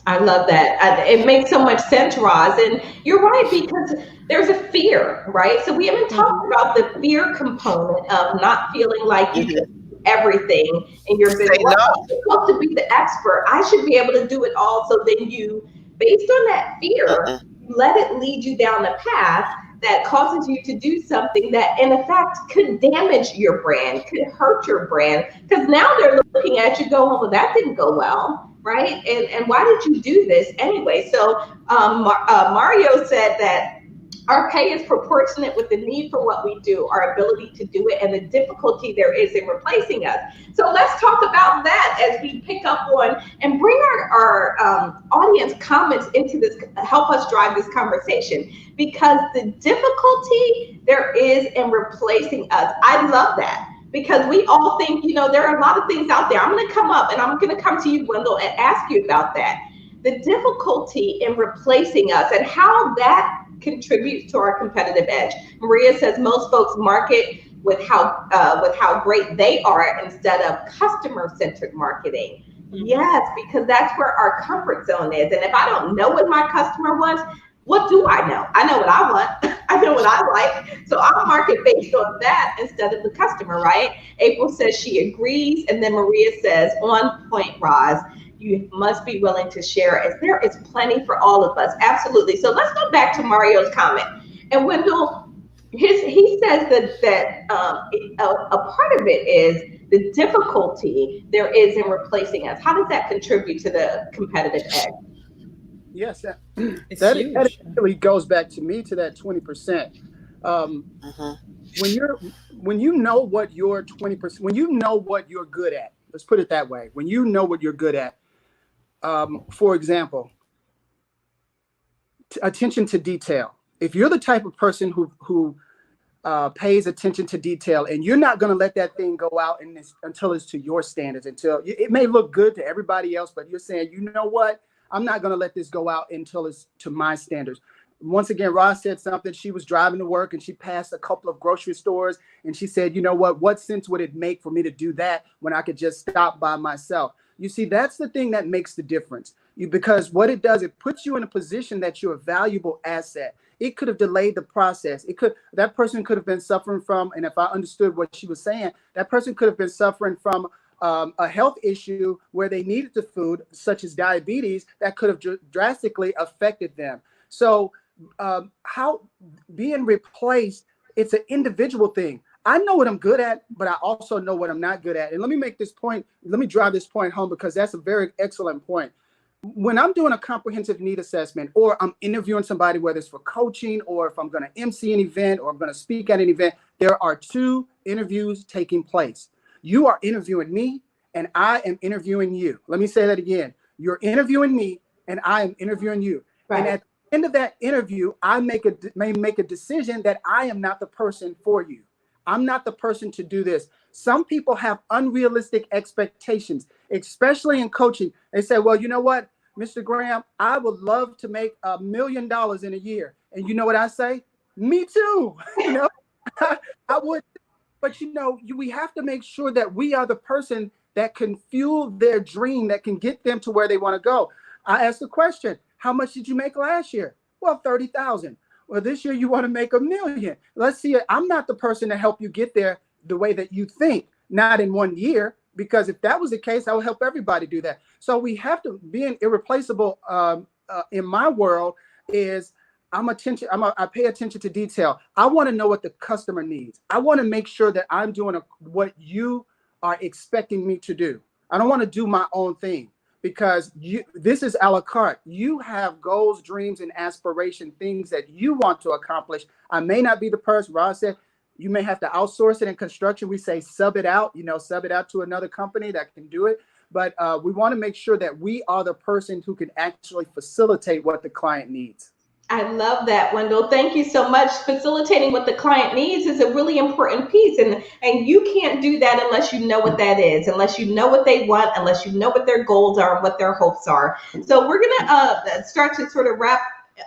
I love that. It makes so much sense, Roz. And you're right, because there's a fear, right? So we haven't talked about the fear component of not feeling like you can do everything in your business. Say no. I'm supposed to be the expert. I should be able to do it all. So then you, based on that fear, let it lead you down a path that causes you to do something that in effect could damage your brand, could hurt your brand. Because now they're looking at you going, well, that didn't go well. Right? And why did you do this anyway? So Mario said that our pay is proportionate with the need for what we do, our ability to do it, and the difficulty there is in replacing us. So let's talk about that as we pick up on and bring our audience comments into this, help us drive this conversation, because the difficulty there is in replacing us. I love that. Because we all think, there are a lot of things out there. I'm going to come up and I'm going to come to you, Wendell, and ask you about that. The difficulty in replacing us and how that contributes to our competitive edge? Maria says most folks market with how great they are instead of customer-centered marketing. Yes, because that's where our comfort zone is. And if I don't know what my customer wants, what do I know? I know what I want. I know what I like. So I'll market based on that instead of the customer, right? April says she agrees. And then Maria says, on point, Roz, you must be willing to share as there is plenty for all of us. Absolutely. So let's go back to Mario's comment. And Wendell, he says a part of it is the difficulty there is in replacing us. How does that contribute to the competitive edge? Yes, that huge. really goes back to me to that 20%. When you know what your 20%, when you know what you're good at, let's put it that way. When you know what you're good at, for example, attention to detail. If you're the type of person who pays attention to detail, and you're not going to let that thing go out until it's to your standards, until it may look good to everybody else, but you're saying, you know what? I'm not going to let this go out until it's to my standards. Once again, Ross said something. She was driving to work and she passed a couple of grocery stores and she said, you know what sense would it make for me to do that when I could just stop by myself? You see, that's the thing that makes the difference. Because what it does, it puts you in a position that you're a valuable asset. It could have delayed the process. That person could have been suffering from, and if I understood what she was saying, that person could have been suffering from a health issue where they needed the food, such as diabetes, that could have drastically affected them. So how being replaced, it's an individual thing. I know what I'm good at, but I also know what I'm not good at. And let me make this point. Let me drive this point home because that's a very excellent point. When I'm doing a comprehensive need assessment or I'm interviewing somebody, whether it's for coaching or if I'm going to MC an event or I'm going to speak at an event, there are two interviews taking place. You are interviewing me and I am interviewing you. Let me say that again. You're interviewing me and I am interviewing you. Right. And at the end of that interview, I may make a decision that I am not the person for you. I'm not the person to do this. Some people have unrealistic expectations, especially in coaching. They say, well, you know what, Mr. Graham, I would love to make $1 million in a year. And you know what I say? Me too. I would. But, we have to make sure that we are the person that can fuel their dream, that can get them to where they want to go. I asked the question, how much did you make last year? Well, 30,000. Well, this year you want to make $1 million. Let's see. I'm not the person to help you get there the way that you think, not in 1 year, because if that was the case, I would help everybody do that. So we have to be an irreplaceable in my world is I pay attention to detail. I want to know what the customer needs. I want to make sure that I'm doing what you are expecting me to do. I don't want to do my own thing. Because this is a la carte. You have goals, dreams, and aspiration, things that you want to accomplish. I may not be the person. Ross said you may have to outsource it in construction. We say sub it out, sub it out to another company that can do it. But we want to make sure that we are the person who can actually facilitate what the client needs. I love that, Wendell. Thank you so much. Facilitating what the client needs is a really important piece. And you can't do that unless you know what that is, unless you know what they want, unless you know what their goals are and what their hopes are. So we're going to start to sort of wrap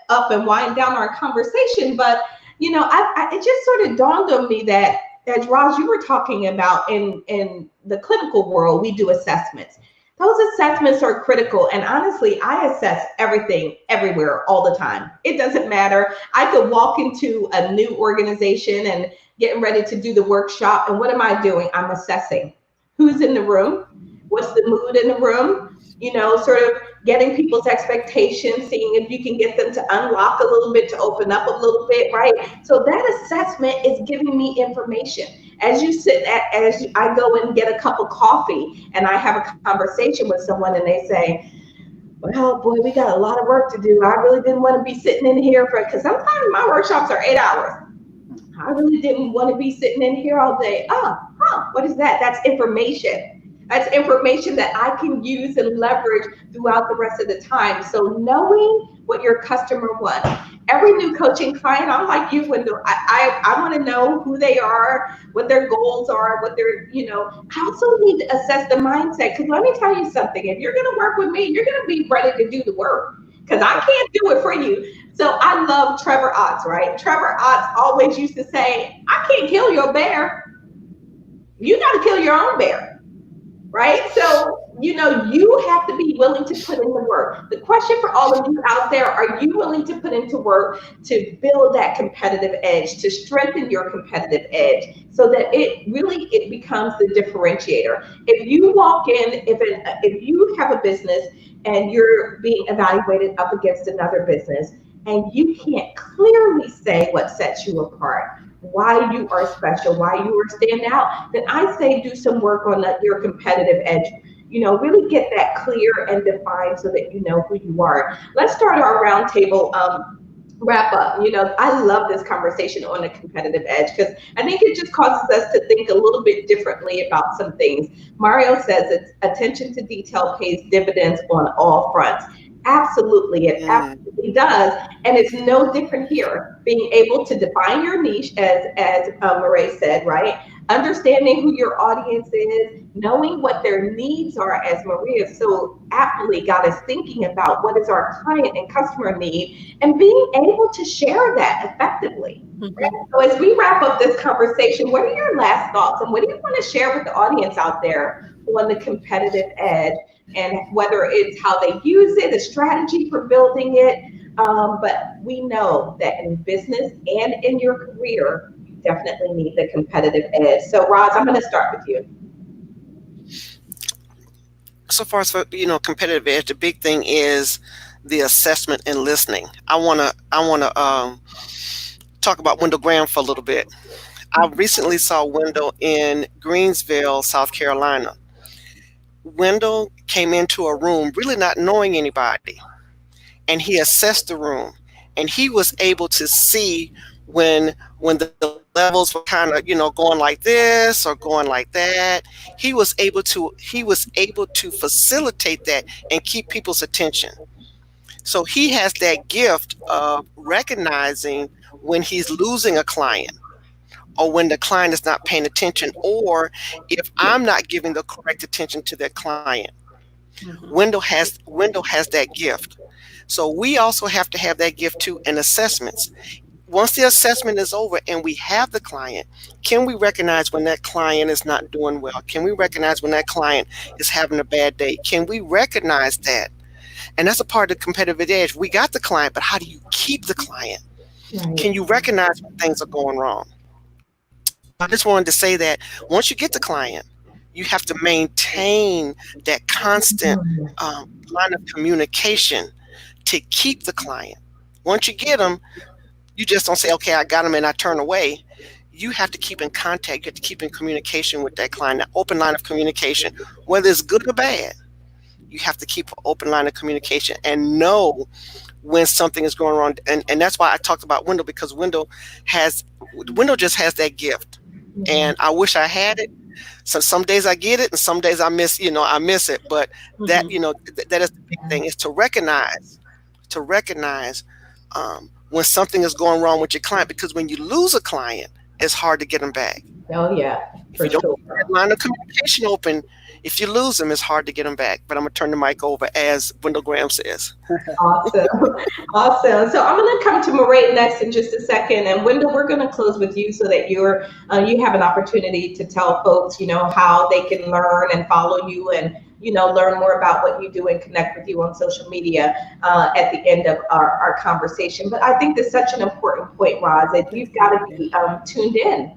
up and wind down our conversation. But, it just sort of dawned on me that, as Roz, you were talking about in the clinical world, we do assessments. Those assessments are critical. And honestly, I assess everything, everywhere, all the time. It doesn't matter. I could walk into a new organization and getting ready to do the workshop. And what am I doing? I'm assessing who's in the room, what's the mood in the room, sort of getting people's expectations, seeing if you can get them to unlock a little bit, to open up a little bit, right? So that assessment is giving me information. As I go and get a cup of coffee and I have a conversation with someone and they say, well, boy, we got a lot of work to do. I really didn't want to be sitting in here because sometimes my workshops are 8 hours. I really didn't want to be sitting in here all day. What is that? That's information. That's information that I can use and leverage throughout the rest of the time. So knowing what your customer wants. Every new coaching client, I'm like you, Wendell. I want to know who they are, what their goals are, what they're, I also need to assess the mindset. Because let me tell you something. If you're going to work with me, you're going to be ready to do the work. Because I can't do it for you. So I love Trevor Otts, right? Trevor Otts always used to say, I can't kill your bear. You got to kill your own bear, right? So, you have to be willing to put in the work. The question for all of you out there, are you willing to put into work to build that competitive edge, to strengthen your competitive edge so that it becomes the differentiator? If you walk in, if you have a business and you're being evaluated up against another business and you can't clearly say what sets you apart, why you are special, why you are stand out, then I say do some work on your competitive edge. Really get that clear and defined so that you know who you are. Let's start our roundtable wrap up. I love this conversation on the competitive edge because I think it just causes us to think a little bit differently about some things. Mario says it's attention to detail pays dividends on all fronts. Absolutely, it absolutely does, and it's no different here. Being able to define your niche, as Marae said, right? Understanding who your audience is, knowing what their needs are, as Maria so aptly got us thinking about what is our client and customer need, and being able to share that effectively. Right? So as we wrap up this conversation, what are your last thoughts, and what do you want to share with the audience out there on the competitive edge? And whether it's how they use it, a strategy for building it. But we know that in business and in your career, you definitely need the competitive edge. So Roz, I'm going to start with you. So far as competitive edge, the big thing is the assessment and listening. I wanna talk about Wendell Graham for a little bit. I recently saw Wendell in Greensville, South Carolina. Wendell came into a room really not knowing anybody, and he assessed the room, and he was able to see when the levels were kind of going like this or going like that. He was able to facilitate that and keep people's attention. So he has that gift of recognizing when he's losing a client, or when the client is not paying attention, or if I'm not giving the correct attention to that client. Wendell has that gift. So we also have to have that gift too in assessments. Once the assessment is over and we have the client, can we recognize when that client is not doing well? Can we recognize when that client is having a bad day? Can we recognize that? And that's a part of the competitive edge. We got the client, but how do you keep the client? Right. Can you recognize when things are going wrong? I just wanted to say that once you get the client, you have to maintain that constant line of communication to keep the client. Once you get them, you just don't say, okay, I got them and I turn away. You have to keep in contact. You have to keep in communication with that client, an open line of communication, whether it's good or bad. You have to keep an open line of communication and know when something is going wrong. And that's why I talked about Wendell, because Wendell just has that gift. And I wish I had it. So some days I get it and some days I miss it. But that, that is the big thing, is to recognize when something is going wrong with your client, because when you lose a client, it's hard to get them back. Oh yeah. If you don't keep that line of communication open, if you lose them, it's hard to get them back. But I'm going to turn the mic over, as Wendell Graham says. Awesome. Awesome. So I'm going to come to Marae next in just a second. And Wendell, we're going to close with you so that you have an opportunity to tell folks, how they can learn and follow you and, learn more about what you do and connect with you on social media at the end of our conversation. But I think that's such an important point, Roz, that you've got to be tuned in.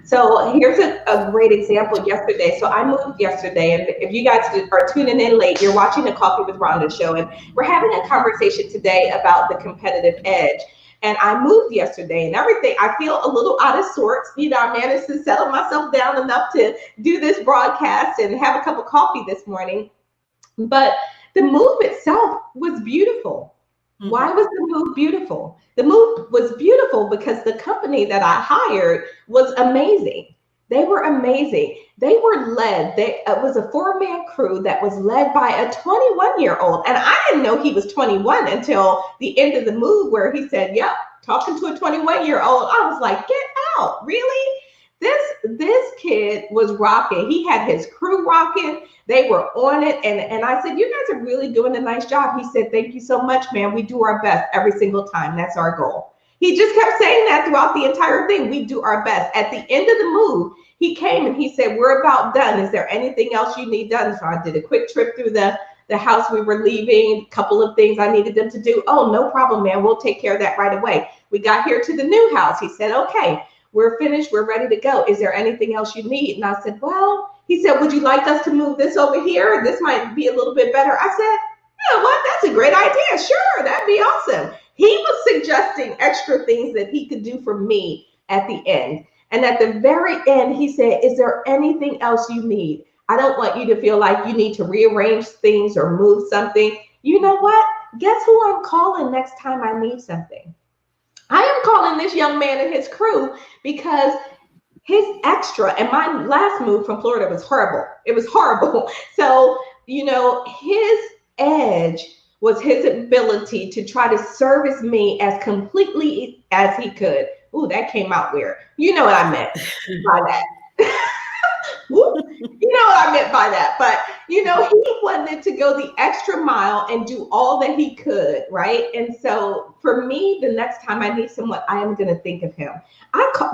So here's a great example yesterday. So I moved yesterday, and if you guys are tuning in late, you're watching the Coffee with Rhonda show, and we're having a conversation today about the competitive edge. And I moved yesterday and everything. I feel a little out of sorts. I managed to settle myself down enough to do this broadcast and have a cup of coffee this morning. But the move itself was beautiful. Why was the move beautiful? The move was beautiful because the company that I hired was amazing. They were amazing. They were led. It was a 4-man crew that was led by a 21-year-old. And I didn't know he was 21 until the end of the move, where he said, yep, talking to a 21-year-old. I was like, get out, really? This kid was rocking. He had his crew rocking. They were on it. And I said, you guys are really doing a nice job. He said, thank you so much, man. We do our best every single time. That's our goal. He just kept saying that throughout the entire thing. We do our best. At the end of the move, he came and he said, we're about done. Is there anything else you need done? So I did a quick trip through the house we were leaving, a couple of things I needed them to do. Oh, no problem, man. We'll take care of that right away. We got here to the new house. He said, okay, we're finished. We're ready to go. Is there anything else you need? And I said, well, he said, would you like us to move this over here? This might be a little bit better. I said, you know what? That's a great idea. Sure, that'd be awesome. He was suggesting extra things that he could do for me at the end. And at the very end, he said, is there anything else you need? I don't want you to feel like you need to rearrange things or move something. You know what? Guess who I'm calling next time I need something? I am calling this young man and his crew because his extra, and my last move from Florida was horrible. It was horrible. So, you know, his edge was his ability to try to service me as completely as he could. Ooh, that came out weird. You know what I meant by that. You know what I meant by that. But, you know, he wanted to go the extra mile and do all that he could, right? And so for me, the next time I need someone, I am going to think of him.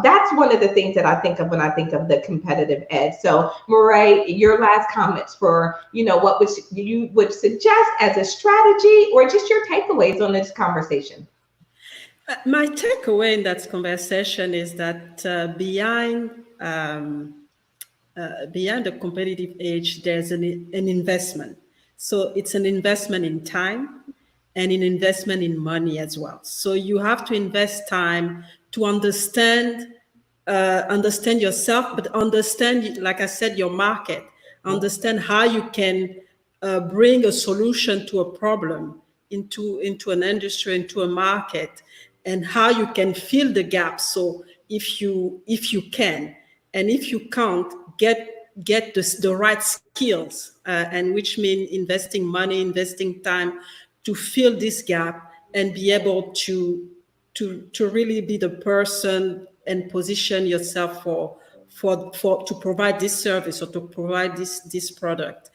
That's one of the things that I think of when I think of the competitive edge. So, Murray, your last comments for, you know, what you would suggest as a strategy or just your takeaways on this conversation? My takeaway in that conversation is that beyond the competitive edge, there's an investment. So it's an investment in time and an investment in money as well. So you have to invest time to understand yourself, but understand, like I said, your market, understand how you can bring a solution to a problem into an industry, into a market, and how you can fill the gap. So if you can, and if you can't, get the right skills, and which means investing money, investing time to fill this gap and be able to really be the person and position yourself to provide this service or to provide this product.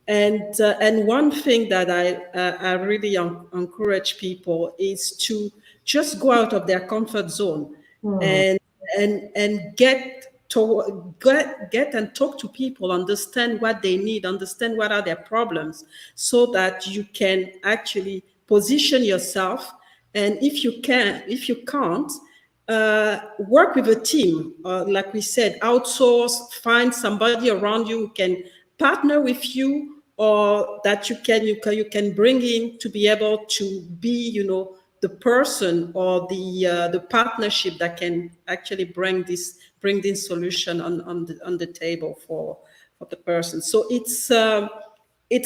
And one thing that I really encourage people is to just go out of their comfort zone and get and talk to people, understand what they need, understand what are their problems, so that you can actually position yourself. And if you can't, work with a team, like we said, outsource, find somebody around you who can partner with you, or that you can bring in to be able to be, you know, the person or the partnership that can actually bring this solution on the table for the person. So it's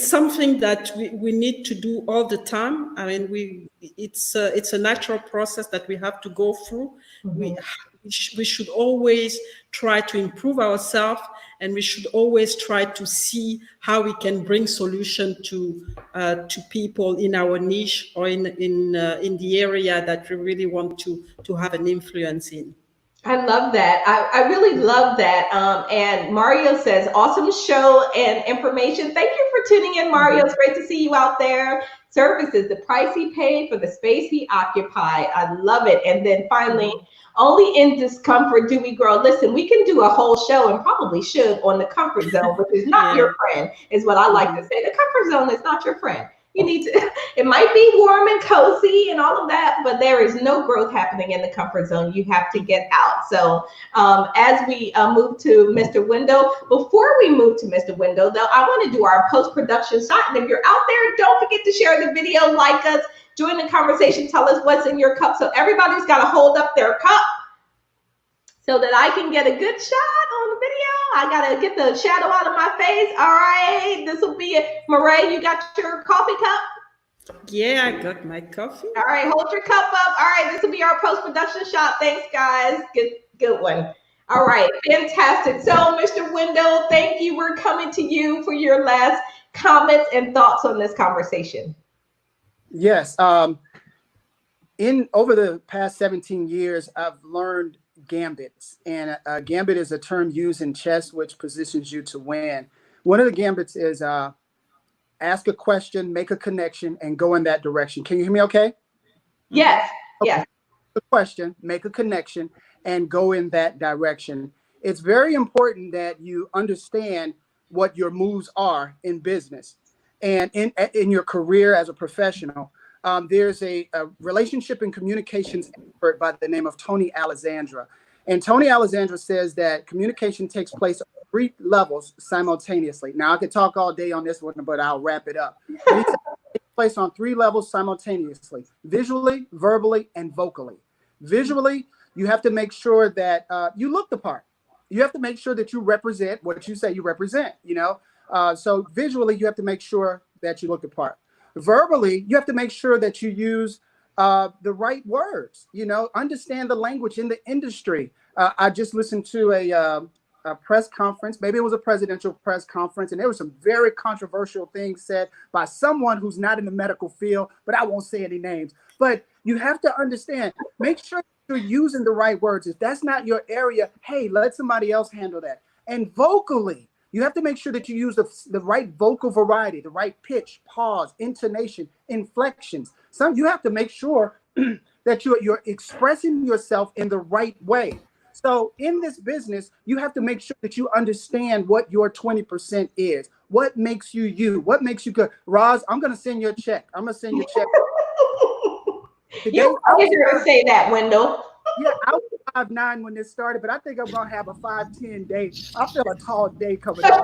something that we need to do all the time. I mean, it's a natural process that we have to go through. We should always try to improve ourselves, and we should always try to see how we can bring solution to people in our niche or in the area that we really want to have an influence in. I love that. I really love that. And Mario says, awesome show and information. Thank you for tuning in, Mario. It's great to see you out there. Services, the price he paid for the space he occupied. I love it. And then finally, only in discomfort do we grow. Listen, we can do a whole show, and probably should, on the comfort zone, which is not your friend, is what I like to say. The comfort zone is not your friend. You need to, it might be warm and cozy and all of that, but there is no growth happening in the comfort zone. You have to get out. So as we move to Mr. Wendell, before we move to Mr. Wendell, though, I want to do our post-production shot. And if you're out there, don't forget to share the video, like us, join the conversation, tell us what's in your cup. So everybody's got to hold up their cup so that I can get a good shot on the video. I got to get the shadow out of my face. All right, this will be it. Murray, you got your coffee cup? Yeah, I got my coffee. All right, hold your cup up. All right, this will be our post-production shot. Thanks, guys. Good one. All right, fantastic. So, Mr. Wendell, thank you. We're coming to you for your last comments and thoughts on this conversation. Yes. Over the past 17 years, I've learned gambits. And a gambit is a term used in chess which positions you to win. One of the gambits is ask a question, make a connection, and go in that direction. Can you hear me okay? Yes. Okay. Yes. A question, make a connection, and go in that direction. It's very important that you understand what your moves are in business and in your career as a professional. There's a relationship and communications expert by the name of Tony Alexandra. And Tony Alexandra says that communication takes place on 3 levels simultaneously. Now, I could talk all day on this one, but I'll wrap it up. But he says it takes place on 3 levels simultaneously: visually, verbally, and vocally. Visually, you have to make sure that you look the part. You have to make sure that you represent what you say you represent, So visually, you have to make sure that you look the part. Verbally, you have to make sure that you use the right words, understand the language in the industry. I just listened to a press conference. Maybe it was a presidential press conference, and there were some very controversial things said by someone who's not in the medical field, but I won't say any names. But you have to understand, make sure you're using the right words. If that's not your area, hey, let somebody else handle that. And vocally, you have to make sure that you use the right vocal variety, the right pitch, pause, intonation, inflections. You have to make sure that you're expressing yourself in the right way. So in this business, you have to make sure that you understand what your 20% is. What makes you you? What makes you good? Roz, I'm going to send you a check. I'm going to send you a check. Today, you to say that, Wendell. Yeah, I was 5'9" when this started, but I think I'm going to have a 5'10" day. I feel a tall day coming up.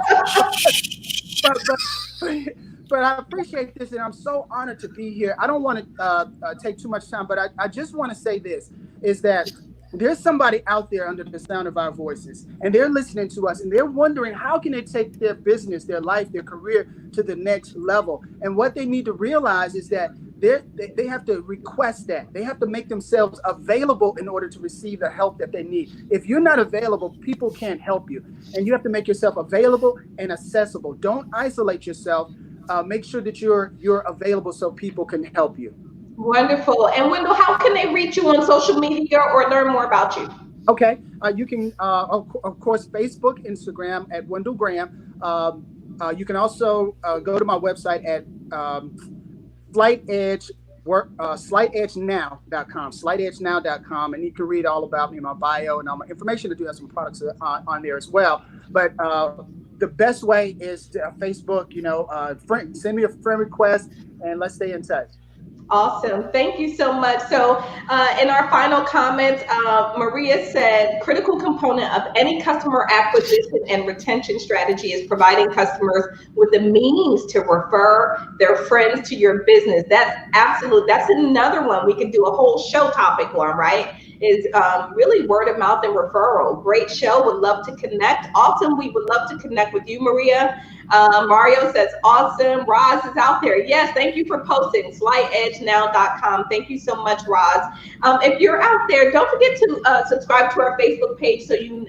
but I appreciate this, and I'm so honored to be here. I don't want to take too much time, but I just want to say this, is that there's somebody out there under the sound of our voices, and they're listening to us, and they're wondering how can they take their business, their life, their career to the next level. And what they need to realize is that they have to request that. They have to make themselves available in order to receive the help that they need. If you're not available, people can't help you. And you have to make yourself available and accessible. Don't isolate yourself. Make sure that you're available so people can help you. Wonderful. And Wendell, how can they reach you on social media or learn more about you? Okay. You can, of course, Facebook, Instagram at Wendell Graham. You can also go to my website at slightedgenow.com, and you can read all about me, my bio, and all my information. I do have some products on there as well. But the best way is to Facebook. Send me a friend request, and let's stay in touch. Awesome. Thank you so much. So in our final comments, Maria said, critical component of any customer acquisition and retention strategy is providing customers with the means to refer their friends to your business. That's absolute. That's another one we could do a whole show topic on, right? Is really word of mouth and referral. Great show. Would love to connect. Awesome. We would love to connect with you, Maria. Mario says, awesome. Roz is out there. Yes, thank you for posting. slightedgenow.com. Thank you so much, Roz. If you're out there, don't forget to subscribe to our Facebook page so you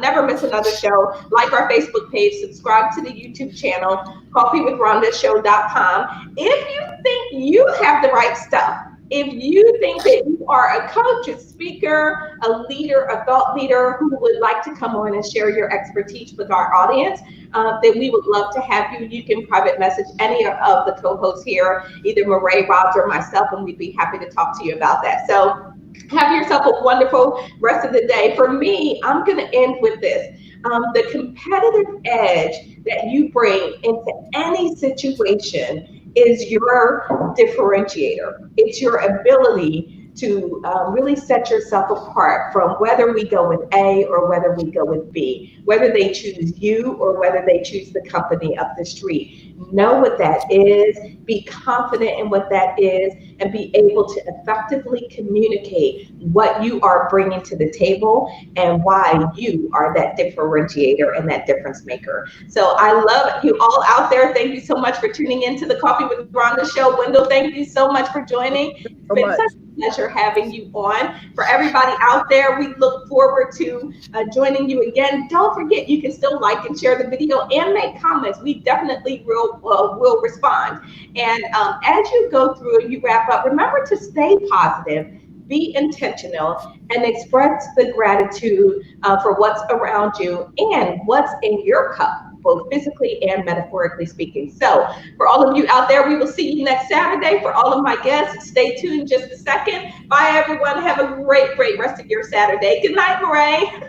never miss another show. Like our Facebook page, subscribe to the YouTube channel, coffeewithrhondashow.com. If you think you have the right stuff, if you think that you are a coach, a speaker, a leader, a thought leader who would like to come on and share your expertise with our audience, then we would love to have you. You can private message any of the co-hosts here, either Murray, Rob, or myself, and we'd be happy to talk to you about that. So have yourself a wonderful rest of the day. For me, I'm going to end with this. The competitive edge that you bring into any situation is your differentiator. It's your ability to really set yourself apart from whether we go with A or whether we go with B, whether they choose you or whether they choose the company up the street. Know what that is, be confident in what that is, and be able to effectively communicate what you are bringing to the table and why you are that differentiator and that difference maker. So I love you all out there. Thank you so much for tuning into the Coffee with Rhonda show. Wendell, thank you so much for joining. It's been such a pleasure having you on. For everybody out there, we look forward to joining you again. Don't forget, you can still like and share the video and make comments. We definitely will respond. And as you go through and you wrap up, remember to stay positive, be intentional, and express the gratitude for what's around you and what's in your cup, both physically and metaphorically speaking. So for all of you out there, we will see you next Saturday. For all of my guests, stay tuned just a second. Bye, everyone. Have a great rest of your Saturday. Good night, Marae.